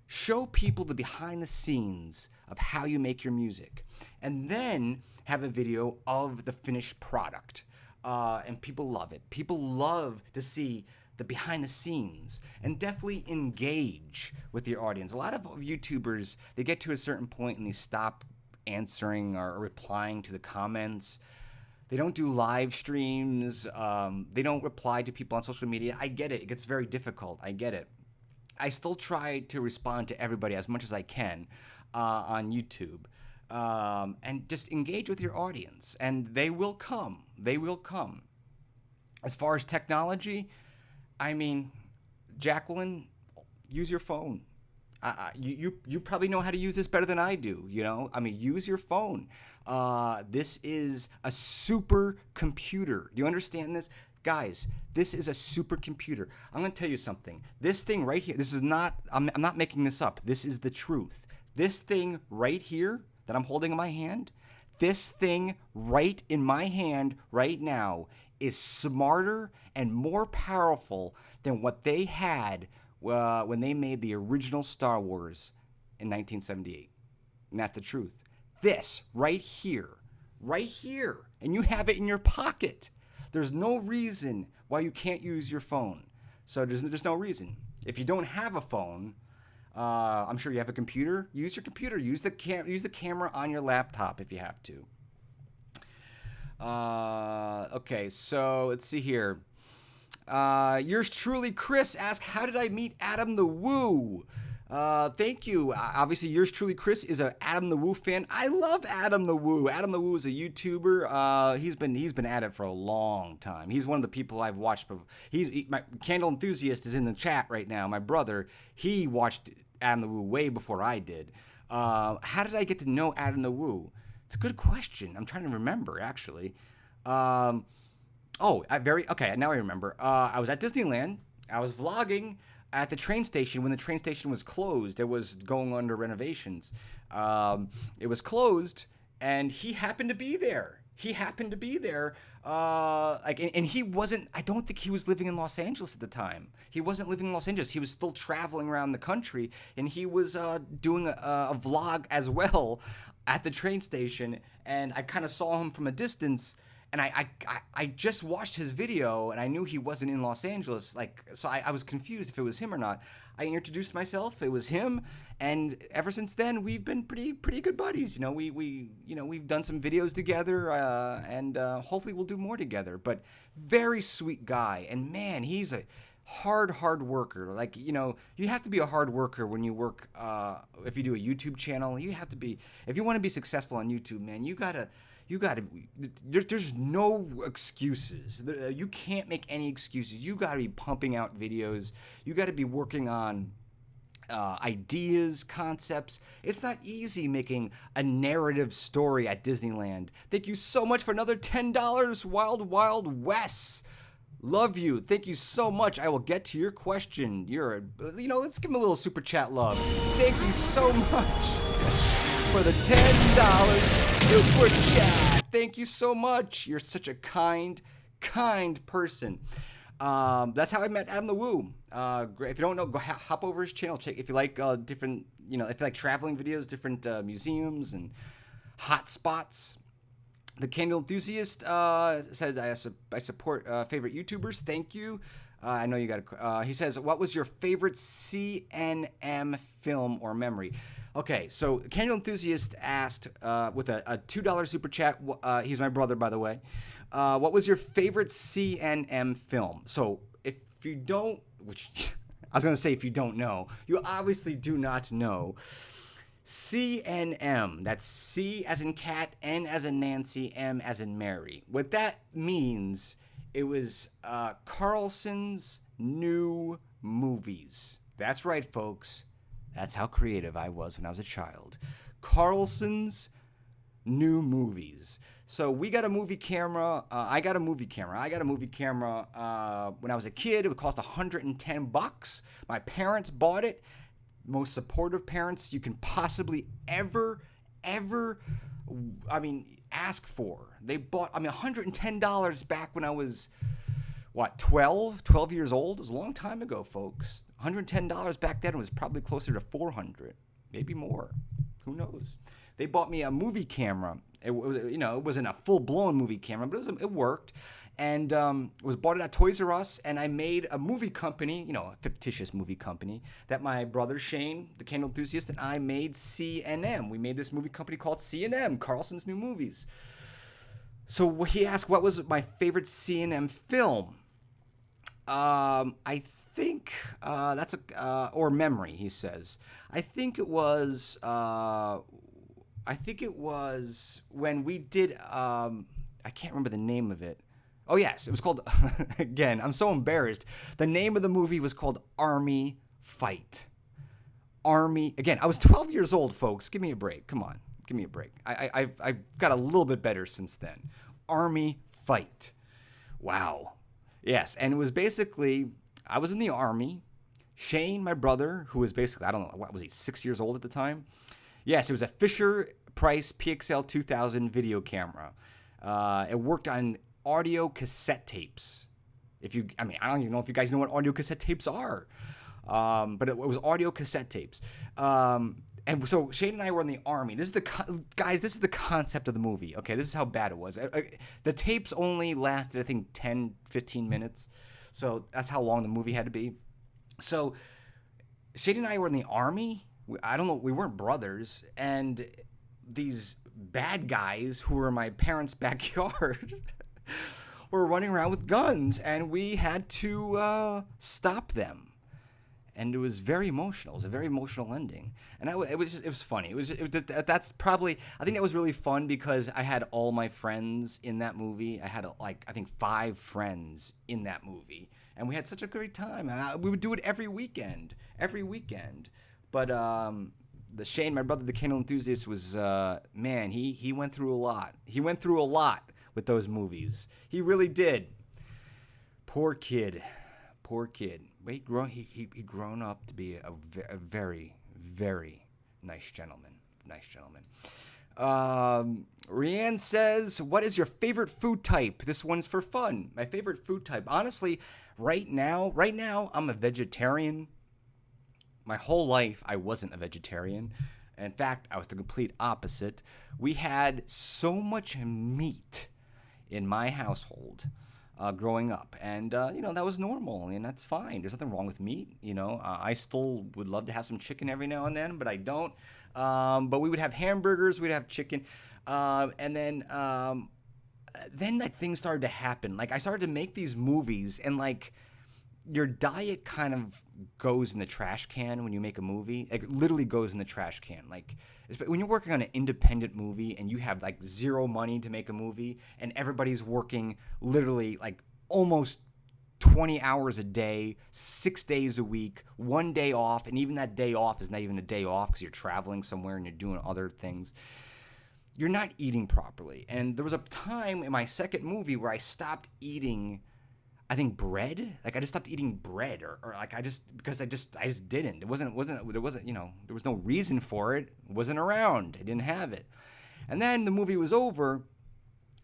Show people the behind the scenes of how you make your music, and then have a video of the finished product. And people love it. People love to see the behind the scenes, and definitely engage with your audience. A lot of YouTubers, they get to a certain point and they stop answering or replying to the comments. They don't do live streams. They don't reply to people on social media. I get it. It gets very difficult. I get it. I still try to respond to everybody as much as I can on YouTube. And just engage with your audience, and they will come. They will come. As far as technology, I mean, Jacqueline, use your phone. You probably know how to use this better than I do, you know? I mean, use your phone. This is a supercomputer. Do you understand this? Guys, this is a supercomputer. I'm going to tell you something. This thing right here, this is not, I'm not making this up. This is the truth. This thing right here that I'm holding in my hand, this thing right in my hand right now is smarter and more powerful than what they had when they made the original Star Wars in 1978. And that's the truth. This right here, and you have it in your pocket. There's no reason why you can't use your phone. So there's no reason. If you don't have a phone, I'm sure you have a computer. Use your computer. Use the camera on your laptop if you have to. Okay, so let's see here. Yours truly, Chris, asked, how did I meet Adam the Woo? Thank you. Obviously, yours truly, Chris, is a Adam the Woo fan. I love Adam the Woo. Adam the Woo is a YouTuber. He's been at it for a long time. He's one of the people I've watched. My Candle Enthusiast is in the chat right now. My brother, he watched Adam the Woo way before I did. How did I get to know Adam the Woo? It's a good question. I'm trying to remember, actually. Okay, now I remember. I was at Disneyland. I was vlogging at the train station when the train station was closed. It was going under renovations. It was closed, and he happened to be there. And he wasn't, I don't think he was living in Los Angeles at the time. He wasn't living in Los Angeles. He was still traveling around the country, and he was doing a vlog as well at the train station, and I kind of saw him from a distance, and I just watched his video, and I knew he wasn't in Los Angeles, so I was confused if it was him or not. I introduced myself, it was him, and ever since then we've been pretty good buddies. You know, we've done some videos together, and hopefully we'll do more together. But very sweet guy, and man, he's a hard worker. Like, you know, you have to be a hard worker when you work. If you do a YouTube channel, you have to be. If you want to be successful on YouTube, man, you gotta. There's no excuses. You can't make any excuses. You gotta be pumping out videos. You gotta be working on ideas, concepts. It's not easy making a narrative story at Disneyland. Thank you so much for another $10, Wild Wes. Love you. Thank you so much. I will get to your question. Let's give him a little super chat love. Thank you so much for the $10 super chat. Thank you so much. You're such a kind person. That's how I met Adam the Woo. If you don't know, go hop over his channel. Check if you like different, if you like traveling videos, different museums and hot spots. The Candle Enthusiast says, I support favorite YouTubers. Thank you. I know you got he says, what was your favorite CNM film or memory? Okay, so Candle Enthusiast asked with a $2 super chat. He's my brother, by the way. What was your favorite CNM film? So if you don't, which I was going to say if you don't know, you obviously do not know. CNM, that's C as in cat, N as in Nancy, M as in Mary. What that means, it was Carlson's new movies. That's right, folks. That's how creative I was when I was a child. Carlson's new movies. So we got a movie camera. I got a movie camera. When I was a kid. It would cost $110. My parents bought it. Most supportive parents you can possibly ever ever, ask for. They bought, $110 back when I was, 12 years old? It was a long time ago, folks. $110 back then was probably closer to $400, maybe more. Who knows? They bought me a movie camera. It wasn't a full-blown movie camera, but it worked. And was bought it at Toys R Us, and I made a movie company, a fictitious movie company, that my brother Shane, the candle enthusiast, and I made C&M. We made this movie company called C&M, Carlson's New Movies. So he asked what was my favorite C&M film. I think or memory, he says. I think it was when we did, I can't remember the name of it. Oh, yes, it was called, again, I'm so embarrassed. The name of the movie was called Army Fight. Again, I was 12 years old, folks. Give me a break. Come on, give me a break. I've got a little bit better since then. Army Fight. Wow. Yes, and it was basically, I was in the Army. Shane, my brother, who was basically, I don't know, what was he, 6 years old at the time? Yes, it was a Fisher-Price PXL 2000 video camera. It worked on audio cassette tapes. I don't even know if you guys know what audio cassette tapes are. But it was audio cassette tapes. And so Shane and I were in the Army. This is the concept of the movie. Okay, this is how bad it was. The tapes only lasted, I think, 10, 15 minutes. So that's how long the movie had to be. So Shane and I were in the Army. We weren't brothers. And these bad guys who were in my parents' backyard were running around with guns, and we had to stop them. And it was very emotional. It was a very emotional ending, and it was funny. That's probably, I think that was really fun because I had all my friends in that movie. I had I think 5 friends in that movie, and we had such a great time. We would do it every weekend. But the Shane, my brother, the candle enthusiast, was man. He went through a lot. He went through a lot with those movies. He really did. Poor kid. But he grown up to be a very, very nice gentleman. Rianne says, what is your favorite food type? This one's for fun. My favorite food type. Honestly, right now, I'm a vegetarian. My whole life, I wasn't a vegetarian. In fact, I was the complete opposite. We had so much meat in my household growing up, and that was normal, and that's fine. There's nothing wrong with meat. I still would love to have some chicken every now and then, but I don't. But we would have hamburgers, we'd have chicken, and then things started to happen. I started to make these movies, and your diet kind of goes in the trash can when you make a movie. It literally goes in the trash can. When you're working on an independent movie and you have zero money to make a movie, and everybody's working literally almost 20 hours a day, 6 days a week, 1 day off, and even that day off is not even a day off because you're traveling somewhere and you're doing other ththings. You're not eating properly. And there was a time in my second movie where I stopped eating, I think, bread. I just stopped eating bread, because I just didn't. There was no reason for it. It wasn't around. I didn't have it. And then the movie was over,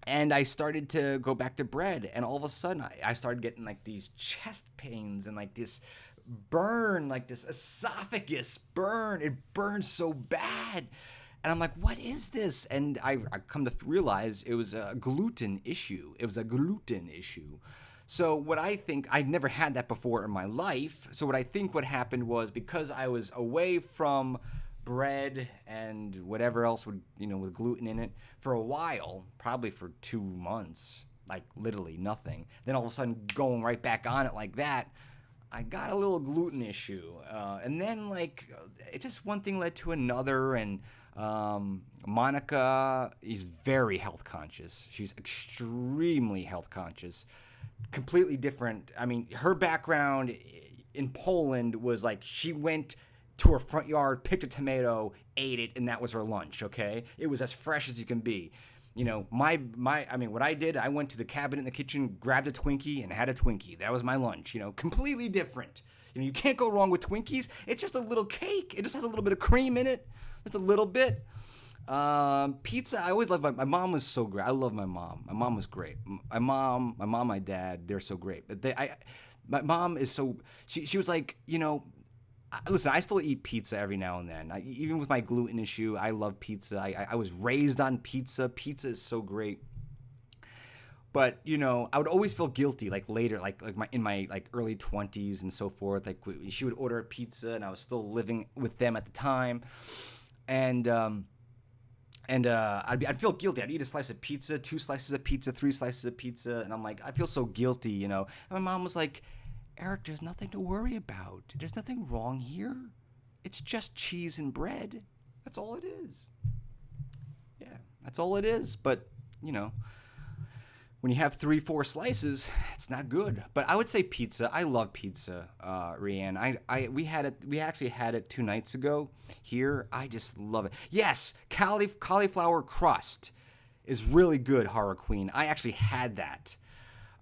and I started to go back to bread, and all of a sudden I started getting these chest pains and this burn, this esophagus burn. It burned so bad. And I'm like, what is this? And I come to realize it was a gluten issue. So what I think, I'd never had that before in my life. So what I think what happened was, because I was away from bread and whatever else with gluten in it for a while, probably for 2 months, literally nothing. Then all of a sudden going right back on it like that, I got a little gluten issue. And then it just one thing led to another. And Monica is very health conscious. She's extremely health conscious. Completely different. Her background in Poland was she went to her front yard, picked a tomato, ate it, and that was her lunch, okay? It was as fresh as you can be. What I did, I went to the cabinet in the kitchen, grabbed a Twinkie, and had a Twinkie. That was my lunch, completely different. You can't go wrong with Twinkies. It's just a little cake. It just has a little bit of cream in it, just a little bit. Pizza. I always loved my mom was so great. I love my mom. My mom was great. My dad, they're so great. But my mom is so. She was like, listen, I still eat pizza every now and then. Even with my gluten issue, I love pizza. I was raised on pizza. Pizza is so great. But I would always feel guilty, like later, like in my like early 20s and so forth. Like she would order a pizza, and I was still living with them at the time, and I'd feel guilty. I'd eat a slice of pizza, 2 slices of pizza, 3 slices of pizza, and I'm like, I feel so guilty. And my mom was like, Eric, there's nothing to worry about. There's nothing wrong here. It's just cheese and bread. That's all it is. Yeah, that's all it is. But when you have 3-4 slices, it's not good. But I would say pizza. I love pizza, Rianne. We actually had it 2 nights ago here. I just love it. Yes, cauliflower crust is really good, Horror Queen. I actually had that.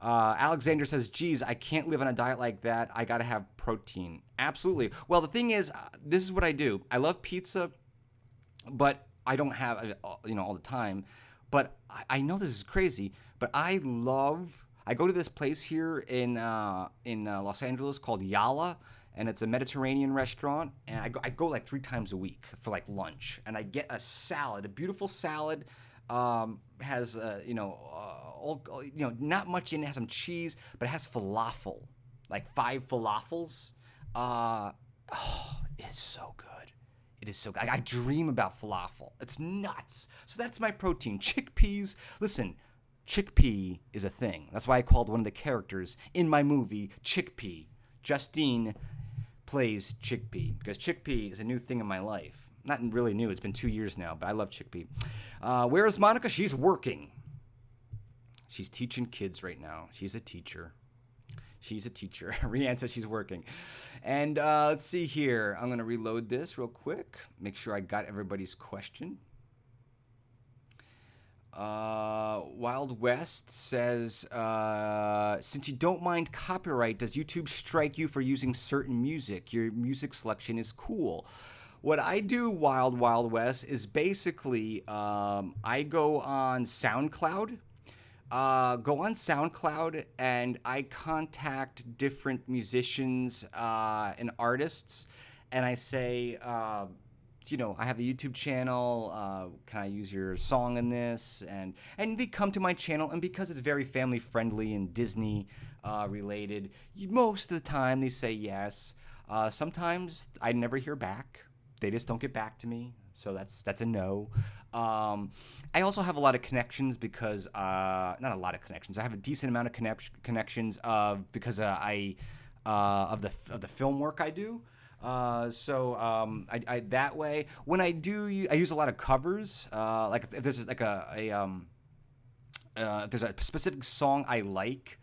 Alexander says, geez, I can't live on a diet like that. I gotta have protein. Absolutely. Well, the thing is, this is what I do. I love pizza, but I don't have it, all the time. But I know this is crazy, but I go to this place here in Los Angeles called Yala, and it's a Mediterranean restaurant, and I go like 3 times a week for like lunch, and I get a salad, a beautiful salad, has not much in it, has some cheese, but it has falafel, like 5 falafels. It's so good. It is so good. I dream about falafel. It's nuts. So that's my protein. Chickpeas. Listen, chickpea is a thing. That's why I called one of the characters in my movie Chickpea. Justine plays Chickpea because chickpea is a new thing in my life. Not really new. It's been 2 years now, but I love chickpea. Where is Monica? She's working. She's teaching kids right now. She's a teacher. Rianne says she's working. And let's see here. I'm going to reload this real quick. Make sure I got everybody's question. Wild West says, since you don't mind copyright, does YouTube strike you for using certain music? Your music selection is cool. What I do, Wild West, is basically I go on SoundCloud. And I contact different musicians and artists, and I say, I have a YouTube channel. Can I use your song in this? And they come to my channel, and because it's very family friendly and Disney related, most of the time they say yes. Sometimes I never hear back. They just don't get back to me. So that's a no. I also have a lot of connections because not a lot of connections. I have a decent amount of connections because of the film work I do. So I that way when I use a lot of covers. Like if there's like if there's a specific song I like,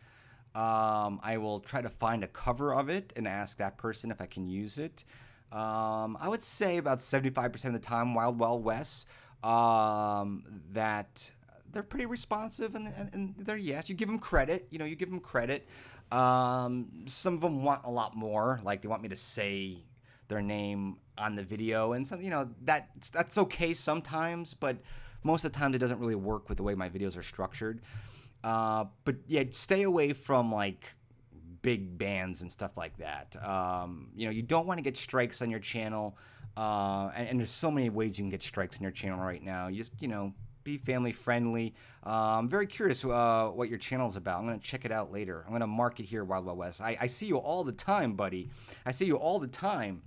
I will try to find a cover of it and ask that person if I can use it. I would say about 75% of the time, Wild West, that they're pretty responsive and they're yes. You give them credit, you give them credit. Some of them want a lot more, like they want me to say their name on the video, and some, that's okay sometimes, but most of the time it doesn't really work with the way my videos are structured. But yeah, stay away from like big bands and stuff like that. You don't want to get strikes on your channel, and there's so many ways you can get strikes on your channel right now. You just be family friendly. I'm very curious what your channel is about. I'm going to check it out later. I'm going to mark it here, Wild West. I see you all the time, buddy. I see you all the time.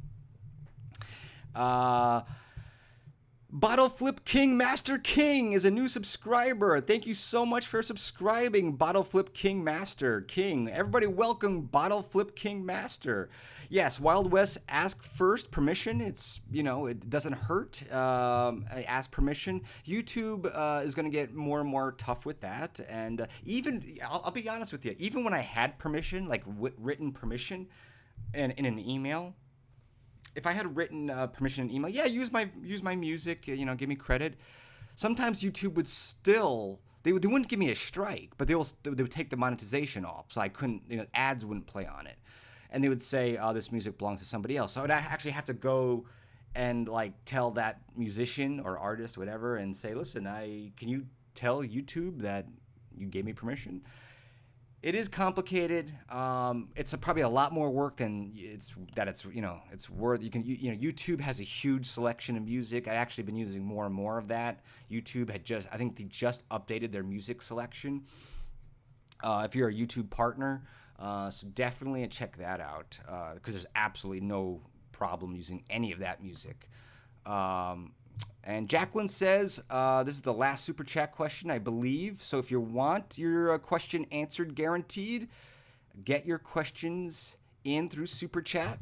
Bottle Flip King Master King is a new subscriber. Thank you so much for subscribing, Bottle Flip King Master King. Everybody welcome Bottle Flip King Master. Yes, Wild West, ask first permission. It's, it doesn't hurt. Ask permission. YouTube is going to get more and more tough with that. And even, I'll be honest with you, even when I had permission, like written permission in an email, if I had written permission in email, yeah, use my music, give me credit. Sometimes YouTube would still, they wouldn't give me a strike, but they would take the monetization off, so I couldn't, ads wouldn't play on it, and they would say, oh, this music belongs to somebody else. So I would actually have to go and like tell that musician or artist, whatever, and say, listen, can you tell YouTube that you gave me permission? It is complicated. It's probably a lot more work than it's worth. YouTube has a huge selection of music. I've actually been using more and more of that. YouTube I think they just updated their music selection. If you're a YouTube partner, so definitely check that out, because there's absolutely no problem using any of that music. And Jacqueline says, this is the last super chat question, I believe. So if you want your question answered guaranteed, get your questions in through super chat.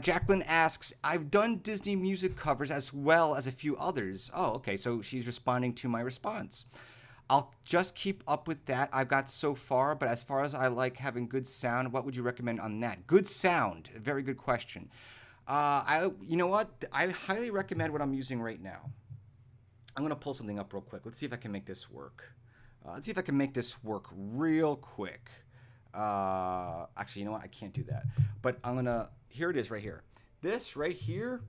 Jacqueline asks, I've done Disney music covers as well as a few others. Oh, okay. So she's responding to my response. I'll just keep up with that. I've got so far, but as far as I like having good sound, what would you recommend on that? Good sound. Very good question. You know what? I highly recommend what I'm using right now. I'm going to pull something up real quick. Let's see if I can make this work. Let's see if I can make this work real quick. Actually, you know what? I can't do that. But here it is right here. This right here,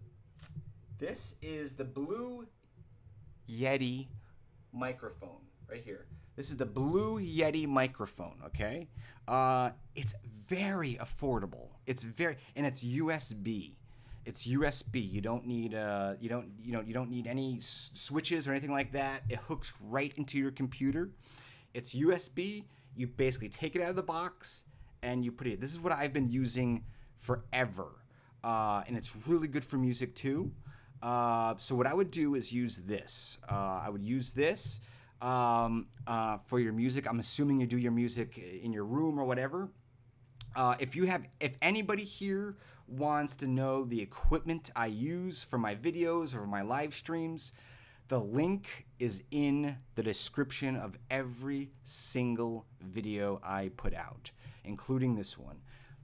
this is the Blue Yeti microphone right here. This is the Blue Yeti microphone, okay? It's very affordable. It's USB. It's USB. You don't need you don't need any switches or anything like that. It hooks right into your computer. It's USB. You basically take it out of the box and you put it. This is what I've been using forever, and it's really good for music too. So what I would do is use this. I would use this for your music. I'm assuming you do your music in your room or whatever. If anybody here wants to know the equipment I use for my videos or my live streams, the link is in the description of every single video I put out, including this one.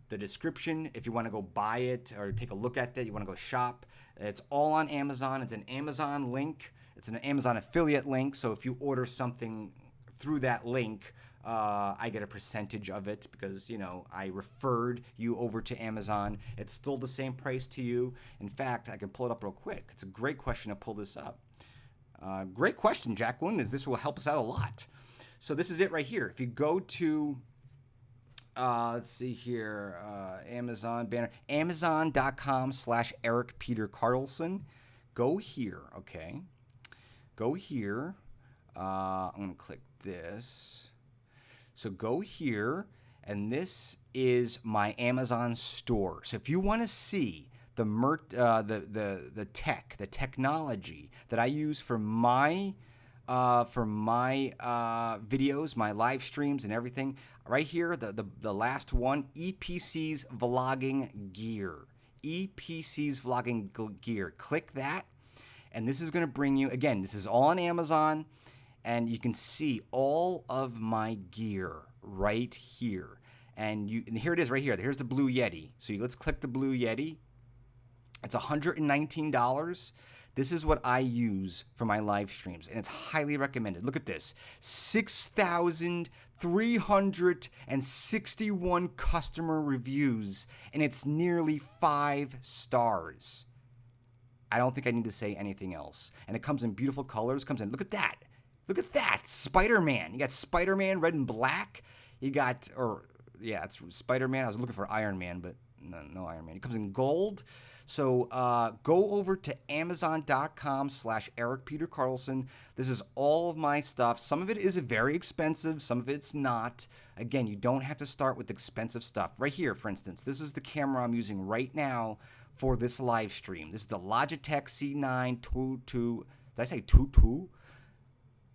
The description, if you want to go buy it or take a look at it, you want to go shop, it's all on Amazon. It's an Amazon link. It's an Amazon affiliate link. So if you order something through that link, I get a percentage of it because, I referred you over to Amazon. It's still the same price to you. In fact, I can pull it up real quick. It's a great question to pull this up. Great question, Jacqueline. This will help us out a lot. So this is it right here. If you go to, let's see here, Amazon banner, Amazon.com/Erik Peter Carlson. Go here, okay? Go here. I'm going to click this. So go here, and this is my Amazon store. So if you want to see the technology that I use for my videos, my live streams, and everything, right here, the last one, EPC's vlogging gear. EPC's vlogging gear. Click that, and this is going to bring you, again, this is all on Amazon. And you can see all of my gear right here. And here it is right here. Here's the Blue Yeti. So let's click the Blue Yeti. It's $119. This is what I use for my live streams, and it's highly recommended. Look at this. 6,361 customer reviews, and it's nearly 5 stars. I don't think I need to say anything else. And it comes in beautiful colors. Look at that. Look at that, Spider-Man. You got Spider-Man, red and black. It's Spider-Man. I was looking for Iron Man, but no Iron Man. It comes in gold. So go over to Amazon.com/Erik Peter Carlson. This is all of my stuff. Some of it is very expensive. Some of it's not. Again, you don't have to start with expensive stuff. Right here, for instance, this is the camera I'm using right now for this live stream. This is the Logitech C922. Did I say 22?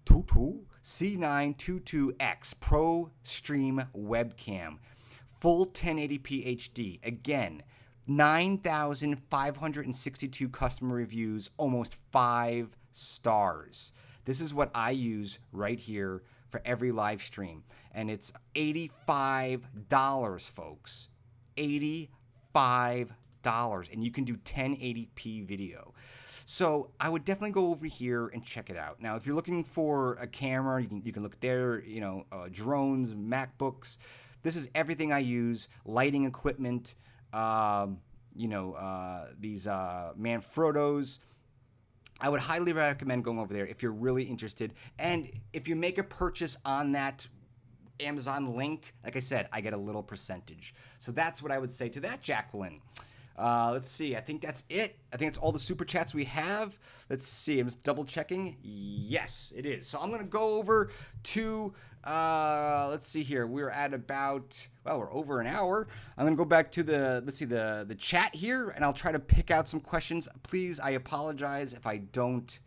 C922X Pro Stream Webcam, full 1080p HD. Again, 9,562 customer reviews, almost 5 stars. This is what I use right here for every live stream, and it's $85, folks. $85, and you can do 1080p video. So I would definitely go over here and check it out. Now, if you're looking for a camera, you can look there, drones, MacBooks. This is everything I use, lighting equipment, these Manfrottos. I would highly recommend going over there if you're really interested. And if you make a purchase on that Amazon link, like I said, I get a little percentage. So that's what I would say to that, Jacqueline. Let's see. I think that's it. I think it's all the super chats we have. Let's see. I'm just double checking. Yes, it is. So I'm going to go over to, let's see here. We're at about, well, we're over an hour. I'm going to go back to the chat here, and I'll try to pick out some questions. Please, I apologize if I don't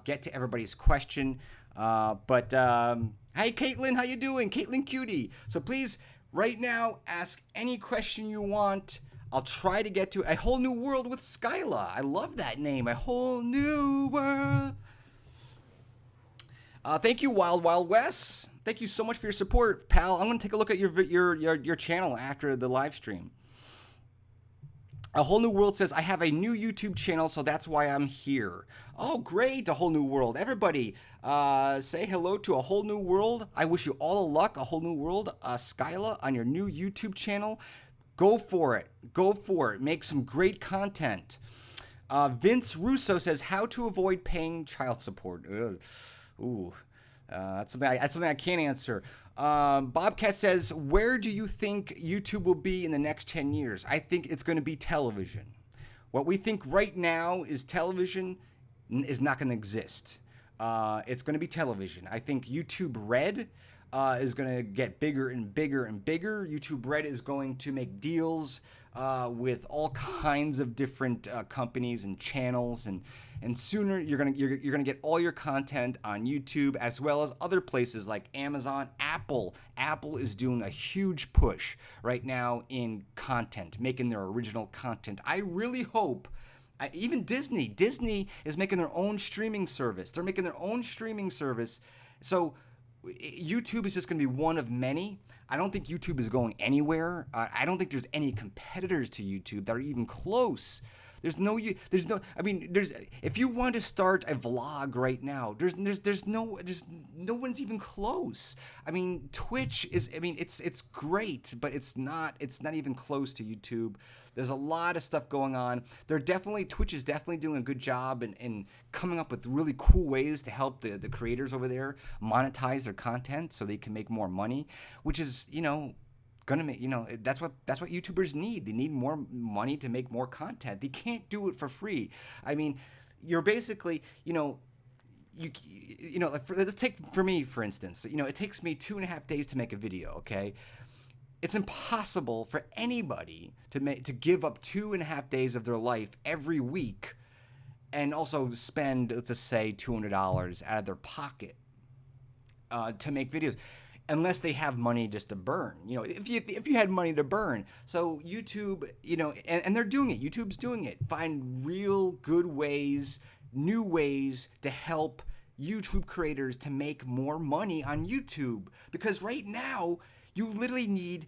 get to everybody's question. But hey, Caitlin, how you doing? Caitlin Cutie. So please, right now, ask any question you want. I'll try to get to A Whole New World with Skyla. I love that name. A Whole New World. Thank you, Wild Wild West. Thank you so much for your support, pal. I'm going to take a look at your channel after the live stream. A Whole New World says, I have a new YouTube channel, so that's why I'm here. Oh, great, A Whole New World. Everybody, say hello to A Whole New World. I wish you all the luck, A Whole New World. Skyla, on your new YouTube channel. Go for it. Go for it. Make some great content. Vince Russo says, how to avoid paying child support. Ugh. Ooh, that's something I can't answer. Bobcat says, where do you think YouTube will be in the next 10 years? I think it's going to be television. What we think right now is television is not going to exist. It's going to be television. I think YouTube Red is going to get bigger and bigger and bigger. YouTube Red is going to make deals with all kinds of different companies and channels, and sooner you're gonna get all your content on YouTube as well as other places like Amazon, Apple. Apple is doing a huge push right now in content, making their original content. I really hope. Even Disney is making their own streaming service. They're making their own streaming service. So YouTube is just going to be one of many. I don't think YouTube is going anywhere. I don't think there's any competitors to YouTube that are even close. If you want to start a vlog right now, there's no one's even close. I mean, Twitch is, it's great, but it's not even close to YouTube. There's a lot of stuff going on. Twitch is definitely doing a good job in coming up with really cool ways to help the creators over there monetize their content so they can make more money, which is, gonna make, that's what YouTubers need. They need more money to make more content. They can't do it for free. I mean, you're basically, let's take for me, for instance, it takes me 2.5 days to make a video, okay? It's impossible for anybody to give up 2.5 days of their life every week and also spend, let's just say, $200 out of their pocket to make videos, unless they have money just to burn. If you had money to burn. So YouTube, and they're doing it. YouTube's doing it. Find real good ways, new ways to help YouTube creators to make more money on YouTube. Because right now, you literally need,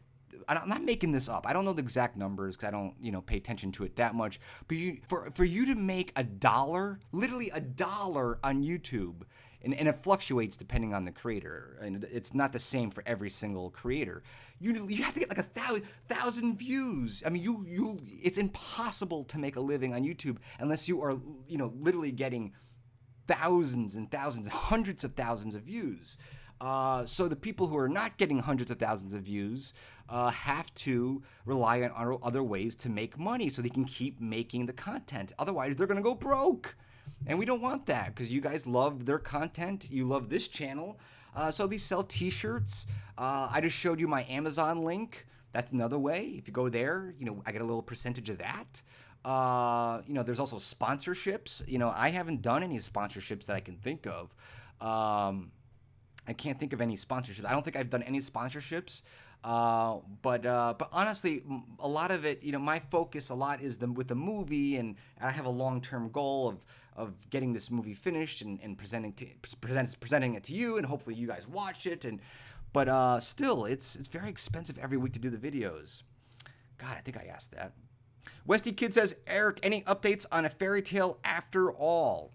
I'm not making this up. I don't know the exact numbers because I don't, pay attention to it that much. But for you to make $1, literally $1 on YouTube, and it fluctuates depending on the creator, and it's not the same for every single creator. You have to get like 1,000 views. I mean, it's impossible to make a living on YouTube unless you are, literally getting thousands and thousands, hundreds of thousands of views. So the people who are not getting hundreds of thousands of views have to rely on other ways to make money so they can keep making the content. Otherwise, they're going to go broke. And we don't want that because you guys love their content. You love this channel. So these sell t-shirts. I just showed you my Amazon link. That's another way. If you go there, I get a little percentage of that. There's also sponsorships. I haven't done any sponsorships that I can think of. I can't think of any sponsorships. I don't think I've done any sponsorships. But honestly, a lot of it, my focus a lot is with the movie, and I have a long-term goal of getting this movie finished and presenting it to you, and hopefully you guys watch it. But still, it's very expensive every week to do the videos. God, I think I asked that. Westy Kid says, Eric, any updates on A Fairy Tale After All?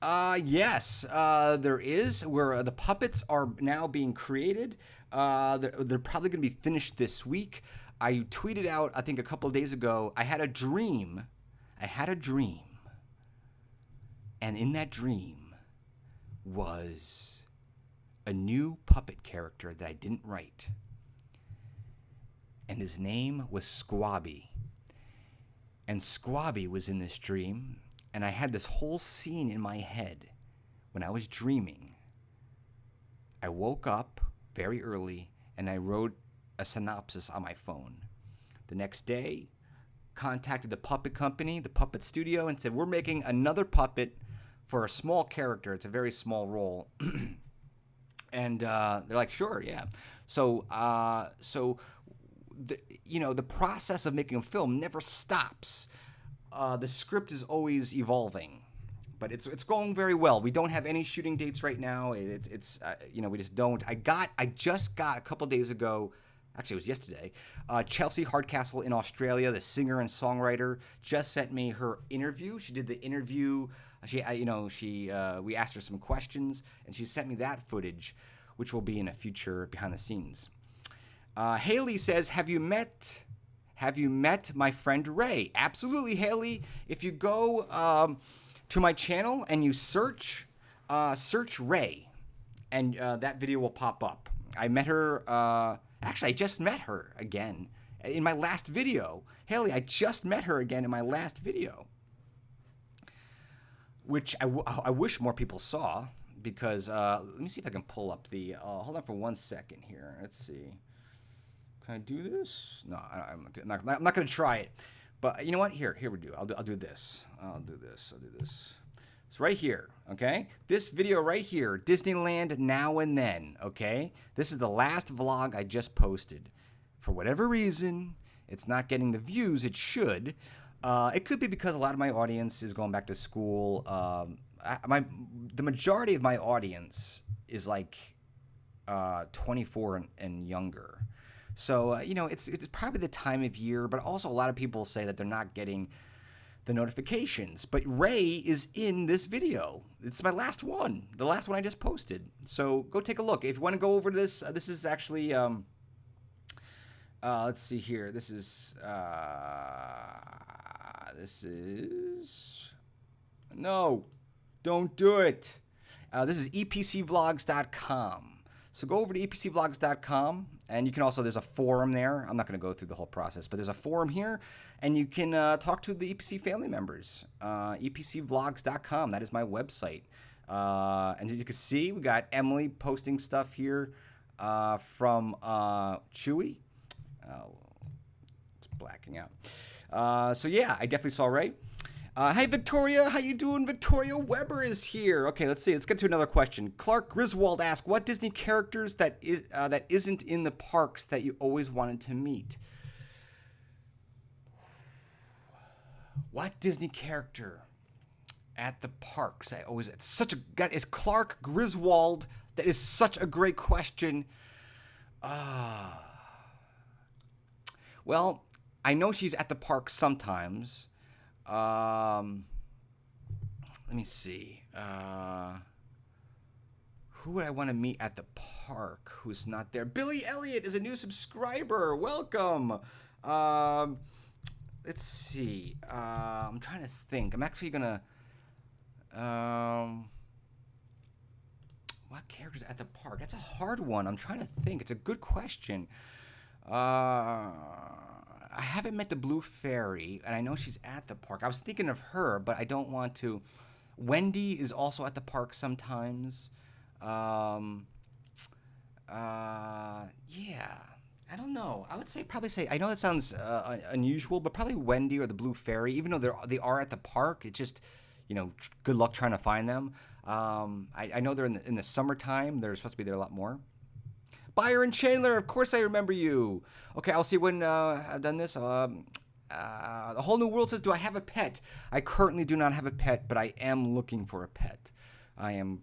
Yes, there is. Where the puppets are now being created. They're probably going to be finished this week. I tweeted out, I think a couple of days ago, I had a dream. And in that dream was a new puppet character that I didn't write. And his name was Squabby. And Squabby was in this dream, and I had this whole scene in my head when I was dreaming. I woke up very early, and I wrote a synopsis on my phone. The next day, contacted the puppet company, the puppet studio, and said, we're making another puppet for a small character. It's a very small role. And they're like, sure, yeah. So the process of making a film never stops. The script is always evolving, but it's going very well. We don't have any shooting dates right now. It's we just don't. I just got a couple days ago. Actually, it was yesterday. Chelsea Hardcastle in Australia, the singer and songwriter, just sent me her interview. She did the interview. We asked her some questions, and she sent me that footage, which will be in a future behind the scenes. Haley says, have you met my friend Ray? Absolutely, Haley. If you go to my channel and you search Ray, and that video will pop up. I met her. Actually, I just met her again in my last video. Haley, I just met her again in my last video, which I wish more people saw, because let me see if I can pull up the. Hold on for 1 second here. Let's see. Can I do this? No, I'm not going to try it. But you know what? Here we do. I'll do this. I'll do this. It's right here, okay? This video right here, Disneyland Now and Then, okay? This is the last vlog I just posted. For whatever reason, it's not getting the views it should. It could be because a lot of my audience is going back to school. The majority of my audience is like 24 and younger. So, it's probably the time of year, but also a lot of people say that they're not getting the notifications. But Ray is in this video. It's my last one, the last one I just posted. So go take a look. If you want to go over this, this is actually, let's see here. This is, no, don't do it. This is EPCVlogs.com. So go over to EPCVlogs.com, and you can also, there's a forum there. I'm not going to go through the whole process, but there's a forum here, and you can talk to the EPC family members. EPCVlogs.com, that is my website. And as you can see, we got Emily posting stuff here from Chewy. It's blacking out. So yeah, I definitely saw Ray. Hey Victoria, how you doing? Victoria Weber is here. Okay, let's see. Let's get to another question. Clark Griswold asked, "What Disney characters that isn't in the parks that you always wanted to meet?" What Disney character at the parks? It's Clark Griswold. That is such a great question. Well, I know she's at the park sometimes. Let me see. Who would I want to meet at the park who's not there? Billy Elliott is a new subscriber. Welcome. Let's see. I'm trying to think. I'm actually going to... what characters at the park? That's a hard one. I'm trying to think. It's a good question. I haven't met the Blue Fairy, and I know she's at the park. I was thinking of her, but I don't want to. Wendy is also at the park sometimes. Yeah, I don't know. I would probably say, I know that sounds unusual, but probably Wendy or the Blue Fairy, even though they are at the park. It's just, good luck trying to find them. I know they're in the summertime. They're supposed to be there a lot more. Byron Chandler, of course I remember you. Okay, I'll see when I've done this. The Whole New World says, do I have a pet? I currently do not have a pet, but I am looking for a pet. I am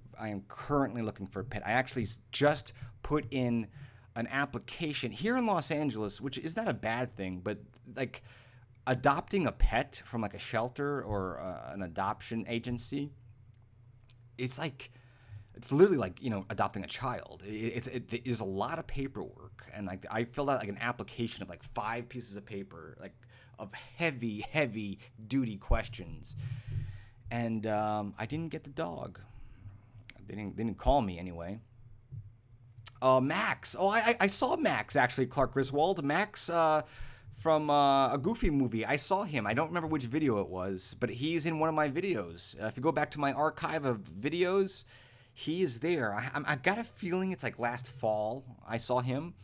currently looking for a pet. I actually just put in an application here in Los Angeles, which is not a bad thing, but like adopting a pet from like a shelter or an adoption agency, it's like it's literally like, adopting a child. There's a lot of paperwork, and like I filled out like an application of like 5 pieces of paper, like of heavy duty questions, and I didn't get the dog. They didn't call me anyway. Max. Oh, I saw Max actually. Clark Griswold. Max from a Goofy movie. I saw him. I don't remember which video it was, but he's in one of my videos. If you go back to my archive of videos, he is there. I got a feeling it's like last fall I saw him.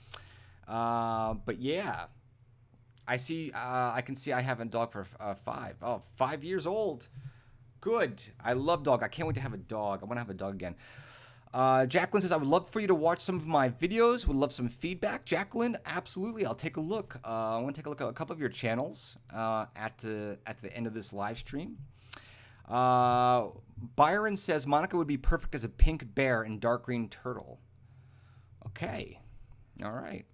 But yeah, I see. I can see I have a dog for 5. Oh, 5 years old. Good. I love dog. I can't wait to have a dog. I want to have a dog again. Jacqueline says, I would love for you to watch some of my videos. Would love some feedback. Jacqueline, absolutely. I'll take a look. I want to take a look at a couple of your channels at the end of this live stream. Byron says, Monica would be perfect as a pink bear and dark green turtle. Okay. All right.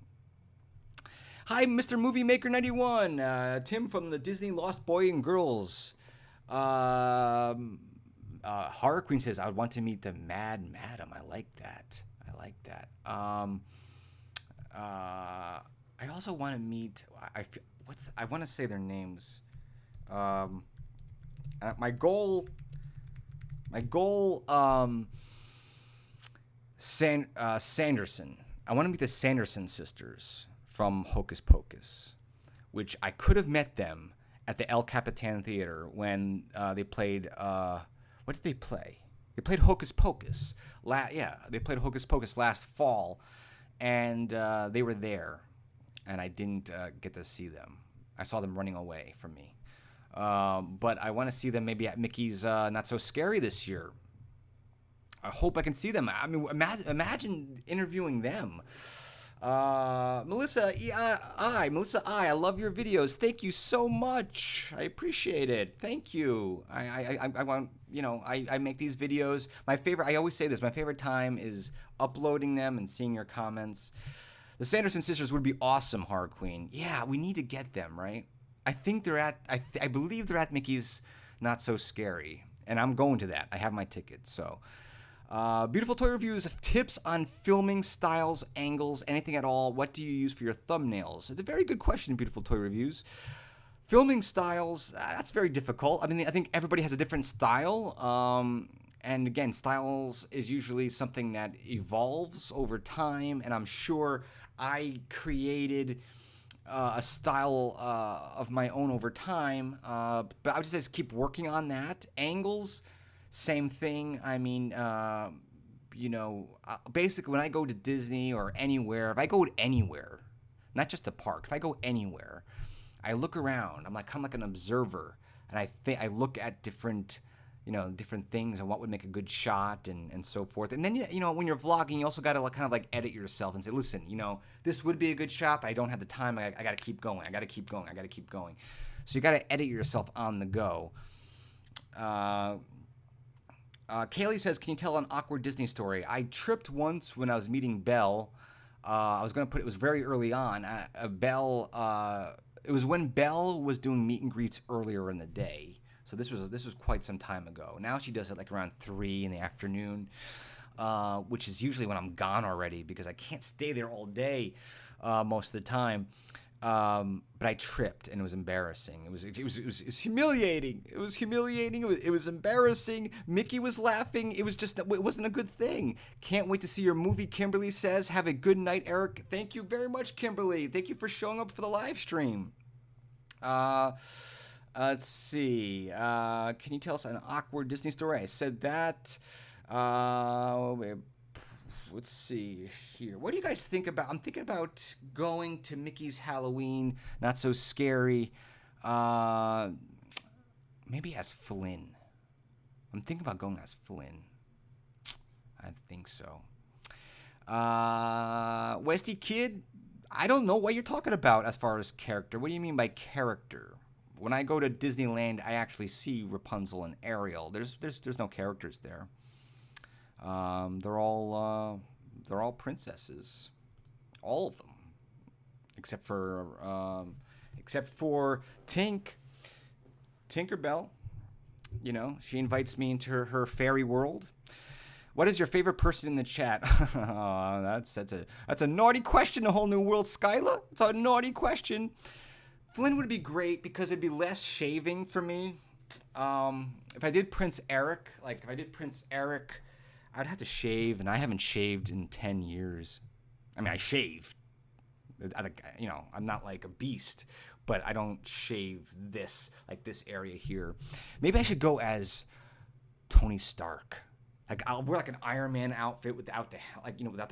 Hi, Mr. Movie Maker 91. Tim from the Disney Lost Boy and Girls. Horror Queen says, I would want to meet the Mad Madam. I like that. I also want to meet. I want to say their names. My goal. Sanderson. I want to meet the Sanderson sisters from Hocus Pocus, which I could have met them at the El Capitan Theater when they played. What did they play? They played Hocus Pocus. They played Hocus Pocus last fall, and they were there, and I didn't get to see them. I saw them running away from me. But I want to see them maybe at Mickey's Not So Scary this year. I hope I can see them. I mean, imagine interviewing them. Melissa I love your videos. Thank you so much. I appreciate it. Thank you. I want, I make these videos. I always say this, my favorite time is uploading them and seeing your comments. The Sanderson sisters would be awesome, Horror Queen. Yeah, we need to get them, right? I think I believe they're at Mickey's Not So Scary, and I'm going to that. I have my tickets, so. Beautiful Toy Reviews, tips on filming, styles, angles, anything at all. What do you use for your thumbnails? It's a very good question, Beautiful Toy Reviews. Filming styles, that's very difficult. I mean, I think everybody has a different style. And again, styles is usually something that evolves over time. And I'm sure I created a style of my own over time. But I would just keep working on that. Angles, same thing. I mean, basically when I go to Disney or anywhere, if I go anywhere, not just the park, if I go anywhere, I look around. I'm like kind of like an observer, and I look at different things and what would make a good shot and so forth. And then when you're vlogging, you also got to kind of like edit yourself and say, listen, this would be a good shot, but I don't have the time. I got to keep going. So you got to edit yourself on the go. Kaylee says, can you tell an awkward Disney story? I tripped once when I was meeting Belle. It was very early on. It was when Belle was doing meet and greets earlier in the day. So this was quite some time ago. Now she does it like around 3 in the afternoon, which is usually when I'm gone already because I can't stay there all day most of the time. But I tripped and it was embarrassing. It was humiliating. It was humiliating. It was embarrassing. Mickey was laughing. It wasn't a good thing. Can't wait to see your movie, Kimberly says. Have a good night, Eric. Thank you very much, Kimberly. Thank you for showing up for the live stream. Let's see. Can you tell us an awkward Disney story? I said that. Let's see here. What do you guys think about? I'm thinking about going to Mickey's Halloween Not So Scary. Maybe as Flynn. I'm thinking about going as Flynn. I think so. Westy Kid, I don't know what you're talking about as far as character. What do you mean by character? When I go to Disneyland, I actually see Rapunzel and Ariel. There's no characters there. They're all princesses, all of them, except for Tinkerbell. She invites me into her fairy world. What is your favorite person in the chat? Oh, that's a naughty question, A Whole New World, Skyla. It's a naughty question. Flynn would be great because it'd be less shaving for me. If I did Prince Erik, I'd have to shave, and I haven't shaved in 10 years. I mean, I shave. I'm not like a beast, but I don't shave this area here. Maybe I should go as Tony Stark. Like I'll wear like an Iron Man outfit without the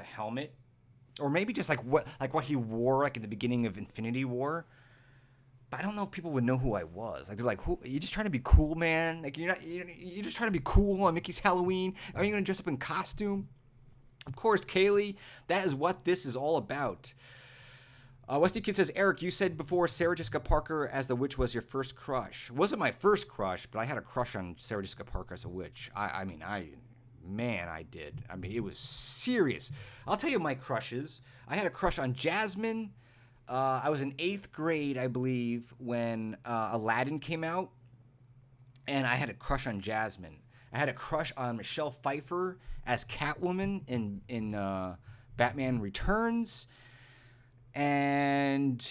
helmet, or maybe just like what he wore like in the beginning of Infinity War. But I don't know if people would know who I was. Like they're like, "Who? You just trying to be cool, man? Like you're just trying to be cool on Mickey's Halloween? Are you gonna dress up in costume?" Of course, Kaylee. That is what this is all about. Westy Kid says, Erik, you said before Sarah Jessica Parker as the witch was your first crush. It wasn't my first crush, but I had a crush on Sarah Jessica Parker as a witch. I did. I mean, it was serious. I'll tell you my crushes. I had a crush on Jasmine. I was in 8th grade, I believe, when Aladdin came out, and I had a crush on Jasmine. I had a crush on Michelle Pfeiffer as Catwoman in Batman Returns. And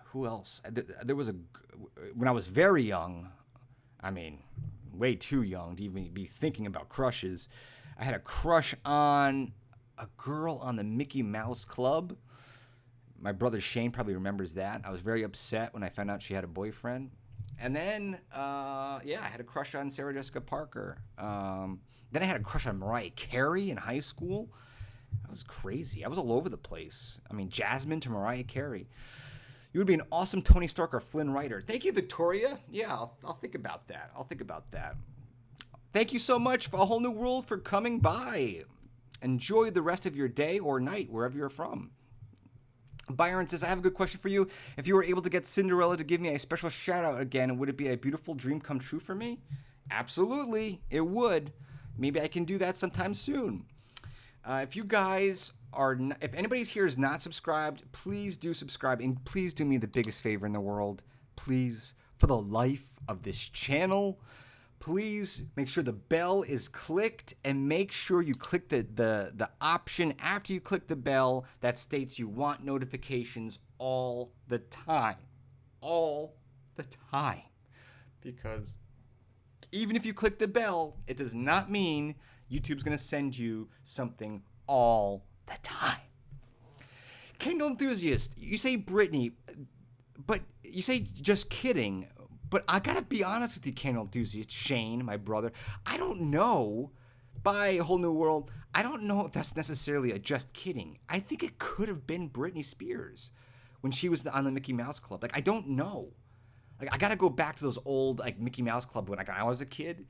who else? There was when I was very young, I mean, way too young to even be thinking about crushes, I had a crush on a girl on the Mickey Mouse Club. My brother Shane probably remembers that. I was very upset when I found out she had a boyfriend. And then, I had a crush on Sarah Jessica Parker. Then I had a crush on Mariah Carey in high school. I was crazy. I was all over the place. I mean, Jasmine to Mariah Carey. You would be an awesome Tony Stark or Flynn Rider. Thank you, Victoria. Yeah, I'll think about that. Thank you so much for A Whole New World for coming by. Enjoy the rest of your day or night, wherever you're from. Byron says, I have a good question for you. If you were able to get Cinderella to give me a special shout out again, would it be a beautiful dream come true for me? Absolutely, it would. Maybe I can do that sometime soon. If you guys are, if anybody's here is not subscribed, please do subscribe, and please do me the biggest favor in the world. Please, for the life of this channel, please make sure the bell is clicked, and make sure you click the option after you click the bell that states you want notifications all the time. All the time. Because even if you click the bell, it does not mean YouTube's going to send you something all the time. Kindle Enthusiast, you say Brittany, but you say just kidding. But I got to be honest with you, Kindle Enthusiast, Shane, my brother. I don't know, by A Whole New World, I don't know if that's necessarily a just kidding. I think it could have been Britney Spears when she was on the Mickey Mouse Club. Like, I don't know. Like, I got to go back to those old, like, Mickey Mouse Club when I was a kid.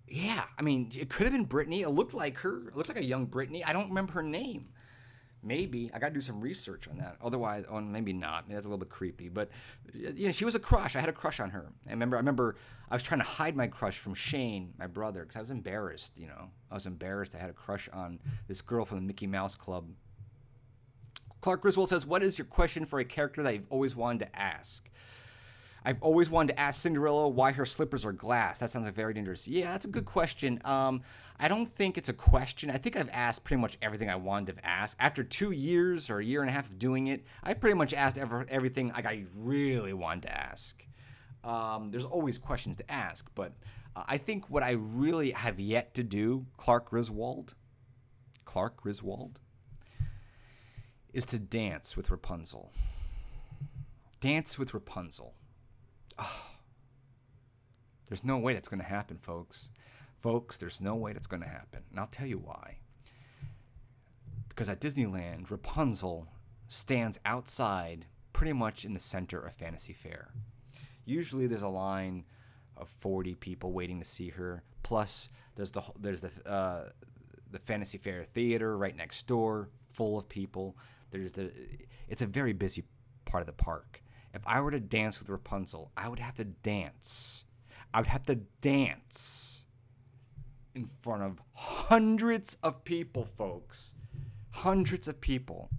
Yeah, I mean, it could have been Britney. It looked like her. It looked like a young Britney. I don't remember her name. Maybe. I got to do some research on that. Otherwise, maybe not. Maybe that's a little bit creepy. But, she was a crush. I had a crush on her. I remember I was trying to hide my crush from Shane, my brother, because I was embarrassed, I was embarrassed. I had a crush on this girl from the Mickey Mouse Club. Clark Griswold says, what is your question for a character that you've always wanted to ask? I've always wanted to ask Cinderella why her slippers are glass. That sounds like very dangerous. Yeah, that's a good question. I don't think it's a question. I think I've asked pretty much everything I wanted to ask. After 2 years or a year and a half of doing it, I pretty much asked everything like I really wanted to ask. There's always questions to ask, but I think what I really have yet to do, Clark Griswold, is to dance with Rapunzel. Dance with Rapunzel. Oh, there's no way that's going to happen, folks. Folks, there's no way that's going to happen. And I'll tell you why. Because at Disneyland, Rapunzel stands outside pretty much in the center of Fantasy Fair. Usually there's a line of 40 people waiting to see her. Plus, there's the Fantasy Fair Theater right next door, full of people. It's a very busy part of the park. If I were to dance with Rapunzel, I would have to dance. I would have to dance in front of hundreds of people, folks. Hundreds of people.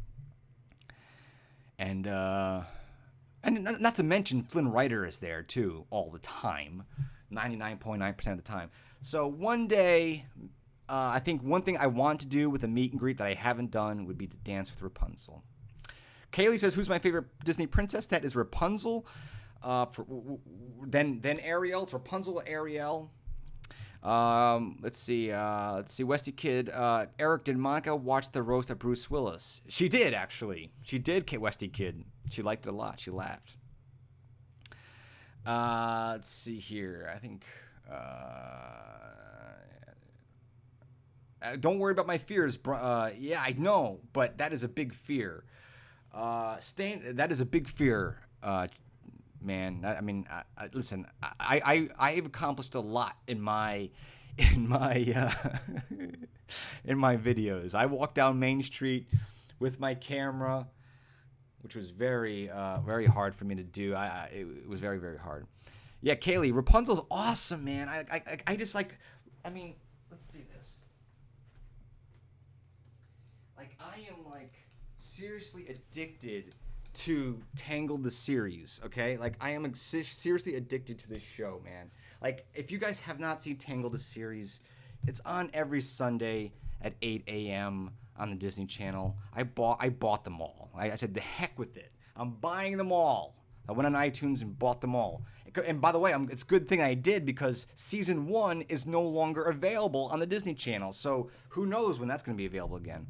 And not to mention Flynn Rider is there, too, all the time. 99.9% of the time. So one day, I think one thing I want to do with a meet and greet that I haven't done would be to dance with Rapunzel. Kaylee says, who's my favorite Disney princess? That is Rapunzel. Then Ariel. It's Rapunzel, Ariel. Let's see. Westy Kid. Erik, did Monica watch the roast of Bruce Willis? She did, actually. She did, Westy Kid. She liked it a lot. She laughed. Let's see here. I think. Don't worry about my fears. Yeah, I know, but that is a big fear. That is a big fear, man. Listen. I've accomplished a lot in my videos. I walked down Main Street with my camera, which was very hard for me to do. It was very, very hard. Yeah, Kaylee, Rapunzel's awesome, man. I just like. I mean, let's see this. Like, I am like seriously addicted to Tangled the series, okay? Like, I am seriously addicted to this show, man. Like, if you guys have not seen Tangled the series, it's on every Sunday at 8 a.m. on the Disney Channel. I bought them all. I said, the heck with it. I'm buying them all. I went on iTunes and bought them all. And by the way, it's a good thing I did, because season 1 is no longer available on the Disney Channel. So who knows when that's going to be available again.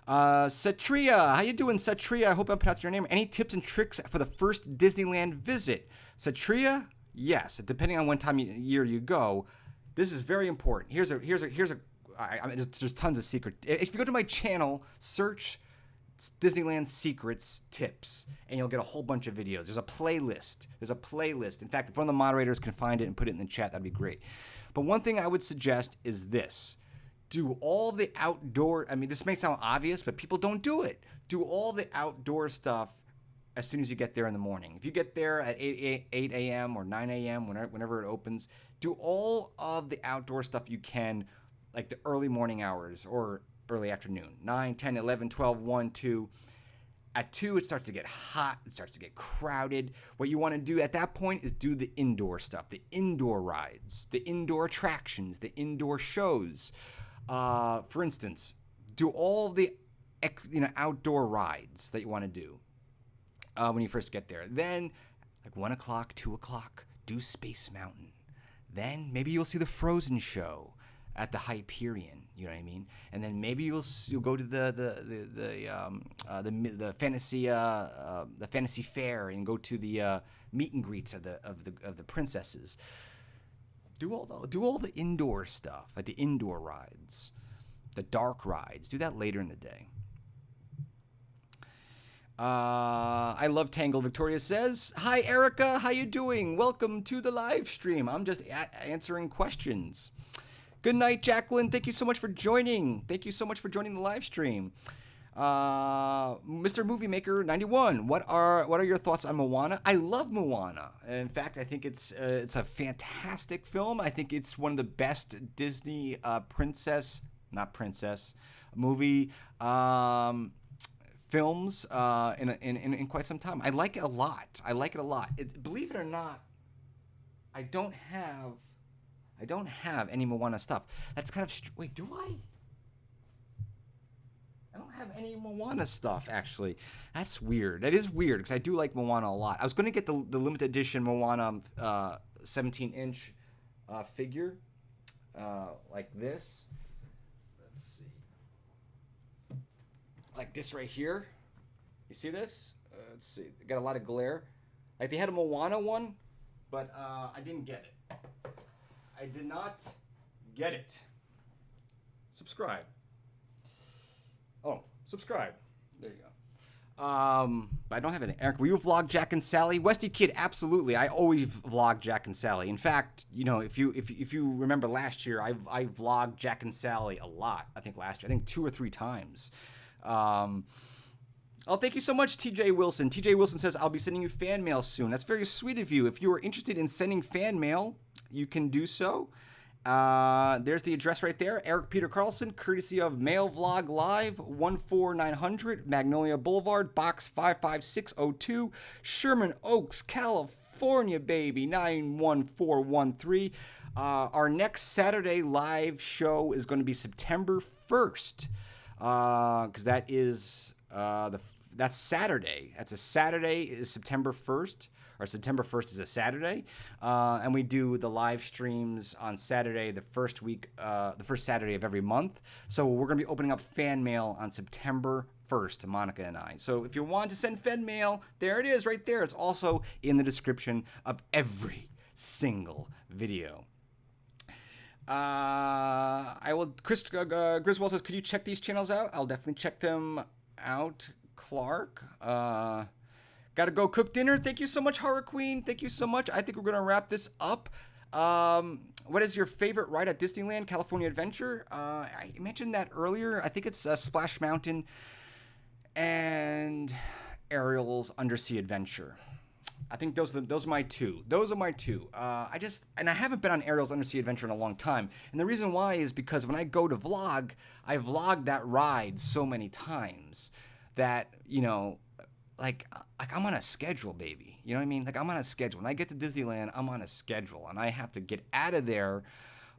Satria, how you doing, Satria? I hope I'm pronouncing your name. Any tips and tricks for the first Disneyland visit? Satria, yes. Depending on when time of year you go, this is very important. There's tons of secret. If you go to my channel, search Disneyland Secrets Tips, and you'll get a whole bunch of videos. There's a playlist. In fact, if one of the moderators can find it and put it in the chat, that'd be great. But one thing I would suggest is this. Do all the outdoor, this may sound obvious, but people don't do it. Do all the outdoor stuff as soon as you get there in the morning. If you get there at 8 a.m. or 9 a.m., whenever it opens, do all of the outdoor stuff you can, like the early morning hours or early afternoon, 9, 10, 11, 12, 1, 2. At 2, it starts to get hot. It starts to get crowded. What you want to do at that point is do the indoor stuff, the indoor rides, the indoor attractions, the indoor shows. For instance, do all the outdoor rides that you want to do when you first get there. Then, like 1 o'clock, 2 o'clock, do Space Mountain. Then maybe you'll see the Frozen show at the Hyperion. You know what I mean? And then maybe you'll go to the fantasy fair and go to the meet and greets of the princesses. Do all the indoor stuff, like the indoor rides, the dark rides. Do that later in the day. I love Tangled. Victoria says, "Hi Erica, how you doing? Welcome to the live stream. I'm just answering questions." Good night, Jacqueline. Thank you so much for joining. The live stream. Mr. Movie Maker 91. What are your thoughts on Moana? I love Moana. In fact, I think it's a fantastic film. I think it's one of the best Disney movie films in quite some time. I like it a lot. Believe it or not, I don't have any Moana stuff. That's kind of wait, do I? I don't have any Moana stuff, actually. That's weird. That is weird, because I do like Moana a lot. I was going to get the limited edition Moana 17-inch figure, like this. Let's see. Like this right here. You see this? Let's see. Got a lot of glare. Like, they had a Moana one, but I didn't get it. I did not get it. Subscribe. Oh, subscribe. There you go. But I don't have it. Eric, will you vlog Jack and Sally? Westy Kid, absolutely. I always vlog Jack and Sally. In fact, if you remember last year, I vlogged Jack and Sally a lot. I think last year, 2 or 3 times. Oh, thank you so much, TJ Wilson. TJ Wilson says, I'll be sending you fan mail soon. That's very sweet of you. If you are interested in sending fan mail, you can do so. There's the address right there. Erik Peter Carlson, courtesy of Mail Vlog Live, 14900 Magnolia Boulevard, Box 55602, Sherman Oaks, California. California, baby, 91413. Our next Saturday live show is going to be September 1st, because that is that's Saturday. That's a Saturday is September 1st. Or September 1st is a Saturday, and we do the live streams on Saturday, the first Saturday of every month. So we're going to be opening up fan mail on September 1st, Monica and I. So if you want to send fan mail, there it is right there. It's also in the description of every single video. Chris Griswold says, could you check these channels out? I'll definitely check them out, Clark. Gotta go cook dinner. Thank you so much, Horror Queen. Thank you so much. I think we're gonna wrap this up. What is your favorite ride at Disneyland? California Adventure? I mentioned that earlier. I think it's Splash Mountain and Ariel's Undersea Adventure. I think those are my two. I haven't been on Ariel's Undersea Adventure in a long time. And the reason why is because when I go to vlog, I vlog that ride so many times that, you know, like I'm on a schedule, baby. You know what I mean? Like I'm on a schedule. When I get to Disneyland, I'm on a schedule, and I have to get out of there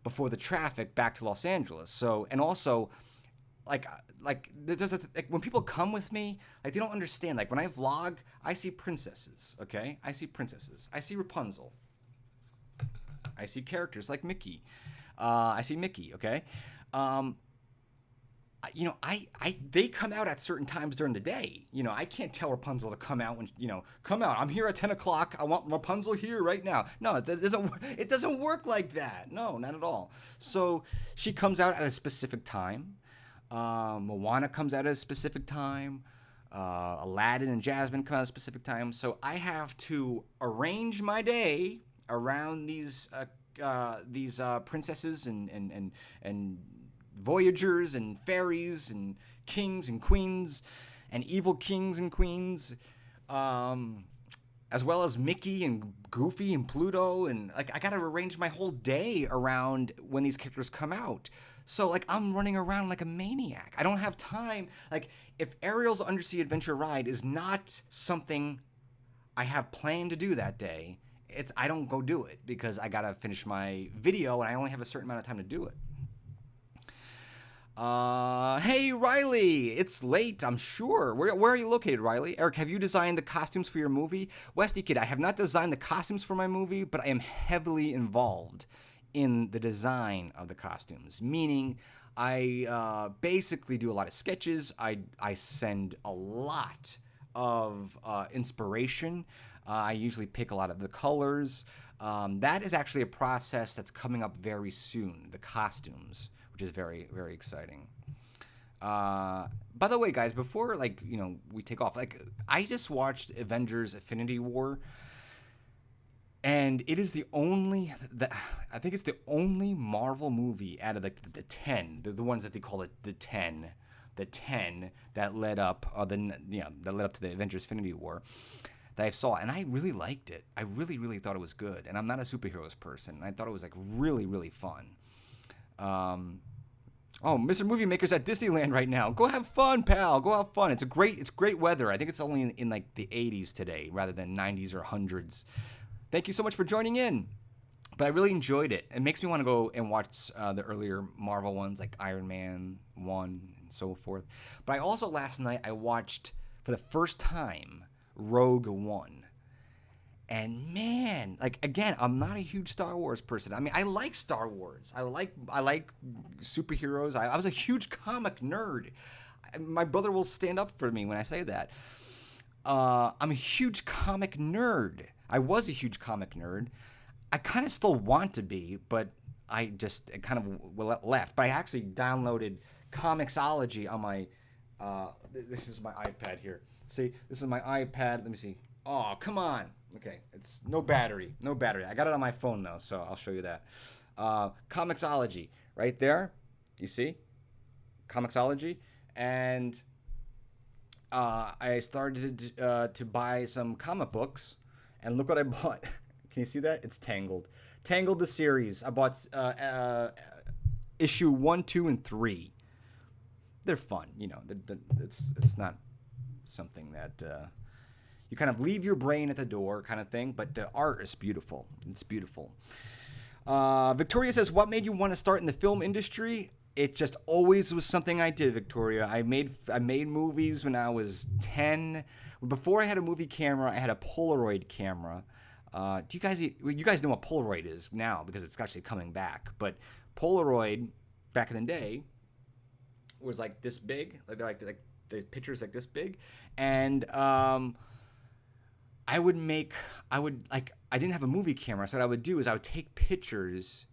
before the traffic back to Los Angeles. So, and also, like when people come with me, like they don't understand. Like when I vlog, I see princesses. Okay, I see princesses. I see Rapunzel. I see characters like Mickey. I see Mickey. Okay. You know, they come out at certain times during the day. You know, I can't tell Rapunzel to come out when, you know, come out. I'm here at 10 o'clock. I want Rapunzel here right now. No, it doesn't work like that. No, not at all. So she comes out at a specific time. Moana comes out at a specific time. Aladdin and Jasmine come out at a specific time. So I have to arrange my day around these princesses and voyagers and fairies and kings and queens and evil kings and queens, as well as Mickey and Goofy and Pluto, and like I gotta arrange my whole day around when these characters come out. So like I'm running around like a maniac. I don't have time. Like if Ariel's Undersea Adventure ride is not something I have planned to do that day, I don't go do it because I gotta finish my video and I only have a certain amount of time to do it. Hey Riley, it's late, I'm sure. Where are you located, Riley? Eric, have you designed the costumes for your movie? Westy Kid, I have not designed the costumes for my movie, but I am heavily involved in the design of the costumes. Meaning, I basically do a lot of sketches. I send a lot of inspiration. I usually pick a lot of the colors. That is actually a process that's coming up very soon. The costumes, which is very, very exciting. By the way, guys, before we take off, I just watched Avengers: Infinity War, and it is I think it's the only Marvel movie out of the 10, the ones that they call it the 10 that led up, that led up to the Avengers: Infinity War, that I saw, and I really liked it. I really, really thought it was good, and I'm not a superheroes person. I thought it was really, really fun. Oh, Mr. Movie Maker's at Disneyland right now. Go have fun, pal. Go have fun. It's great weather. I think it's only in like the 80s today rather than 90s or 100s. Thank you so much for joining in. But I really enjoyed it. It makes me want to go and watch the earlier Marvel ones like Iron Man 1 and so forth. But I also last night I watched for the first time Rogue One. And man, again, I'm not a huge Star Wars person. I mean, I like Star Wars. I like superheroes. I was a huge comic nerd. My brother will stand up for me when I say that. I'm a huge comic nerd. I was a huge comic nerd. I kind of still want to be, but I kind of left. But I actually downloaded Comixology on my. This is my iPad here. See, this is my iPad. Let me see. Oh, come on. Okay, it's no battery. I got it on my phone though, so I'll show you that. Comixology, right there. You see? Comixology. And I started to buy some comic books, and look what I bought. Can you see that? It's Tangled. Tangled the series. I bought issue 1, 2, and 3. They're fun, it's not something that you kind of leave your brain at the door kind of thing, but the art is beautiful. It's beautiful. Victoria says, what made you want to start in the film industry? It just always was something I did, Victoria. I made movies when I was 10. Before I had a movie camera, I had a Polaroid camera. Do you guys know what Polaroid is now, because it's actually coming back. But Polaroid back in the day was like this big, like the pictures like this big, and I didn't have a movie camera, so what I would do is I would take pictures,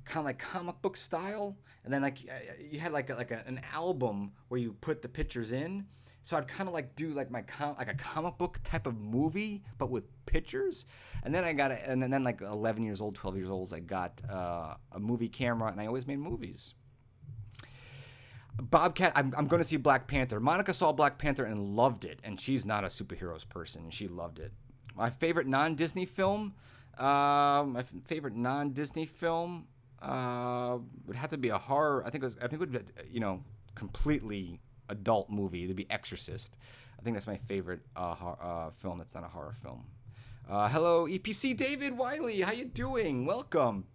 kind of like comic book style, and then like you had like an album where you put the pictures in. So I'd kind of like do like like a comic book type of movie, but with pictures. And then and then like 11 years old, 12 years old, I got a movie camera, and I always made movies. Bobcat, I'm going to see Black Panther. Monica saw Black Panther and loved it, and she's not a superheroes person, and she loved it. My favorite non-Disney film, would have to be a horror. I think it would be, completely adult movie. It'd be Exorcist. I think that's my favorite film that's not a horror film. Hello, EPC David Wiley. How you doing? Welcome.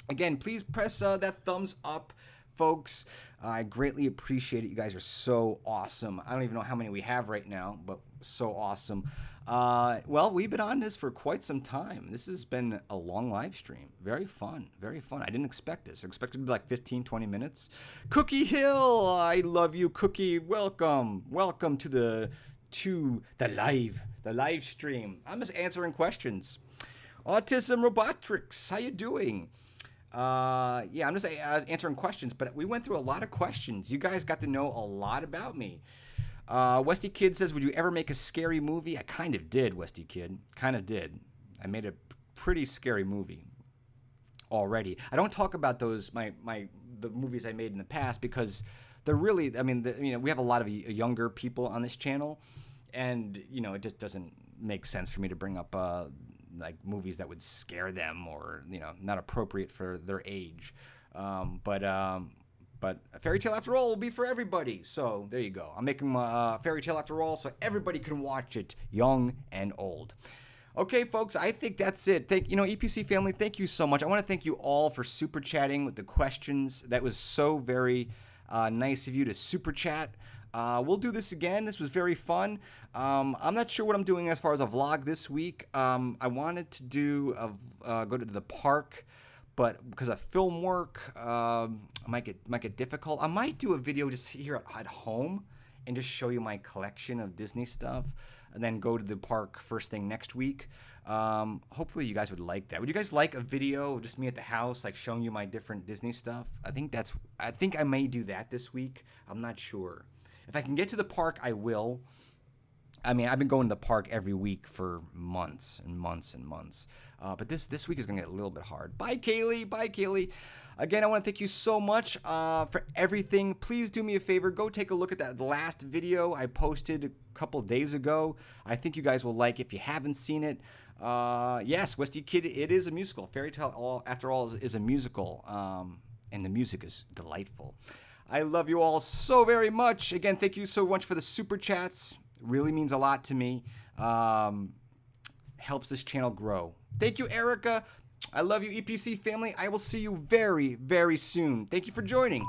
Again, please press that thumbs up, folks. I greatly appreciate it. You guys are so awesome. I don't even know how many we have right now, but so awesome. Well, we've been on this for quite some time. This has been a long live stream. Very fun. Very fun. I didn't expect this. I expected it to be like 15, 20 minutes. Cookie Hill, I love you, Cookie. Welcome. Welcome to the live stream. I'm just answering questions. Autism Robotics, how you doing? Yeah, I'm just answering questions, but we went through a lot of questions. You guys got to know a lot about me. Westy Kid says, would you ever make a scary movie? I kind of did, Westy Kid. Kind of did. I made a pretty scary movie already. I don't talk about those, the movies I made in the past, because they're really, we have a lot of younger people on this channel, and, it just doesn't make sense for me to bring up, like movies that would scare them, or not appropriate for their age, but a Fairy Tale After All will be for everybody. So there you go. I'm making a Fairy Tale After All so everybody can watch it, young and old. Okay, folks, I think that's it. EPC family, thank you so much. I want to thank you all for super chatting with the questions. That was so very nice of you to super chat. We'll do this again. This was very fun. I'm not sure what I'm doing as far as a vlog this week. I wanted to do go to the park, but because of film work, it might get difficult. I might do a video just here at home and just show you my collection of Disney stuff, and then go to the park first thing next week. Hopefully you guys would like that. Would you guys like a video of just me at the house, like showing you my different Disney stuff? I think I may do that this week. I'm not sure. If I can get to the park, I will. I've been going to the park every week for months and months and months. But this week is going to get a little bit hard. Bye, Kaylee. Bye, Kaylee. Again, I want to thank you so much for everything. Please do me a favor. Go take a look at that last video I posted a couple days ago. I think you guys will like it if you haven't seen it. Yes, Westy Kid, it is a musical. Fairy Tale After All is a musical. And the music is delightful. I love you all so very much. Again, thank you so much for the super chats. It really means a lot to me. Helps this channel grow. Thank you, Erica. I love you, EPC family. I will see you very, very soon. Thank you for joining.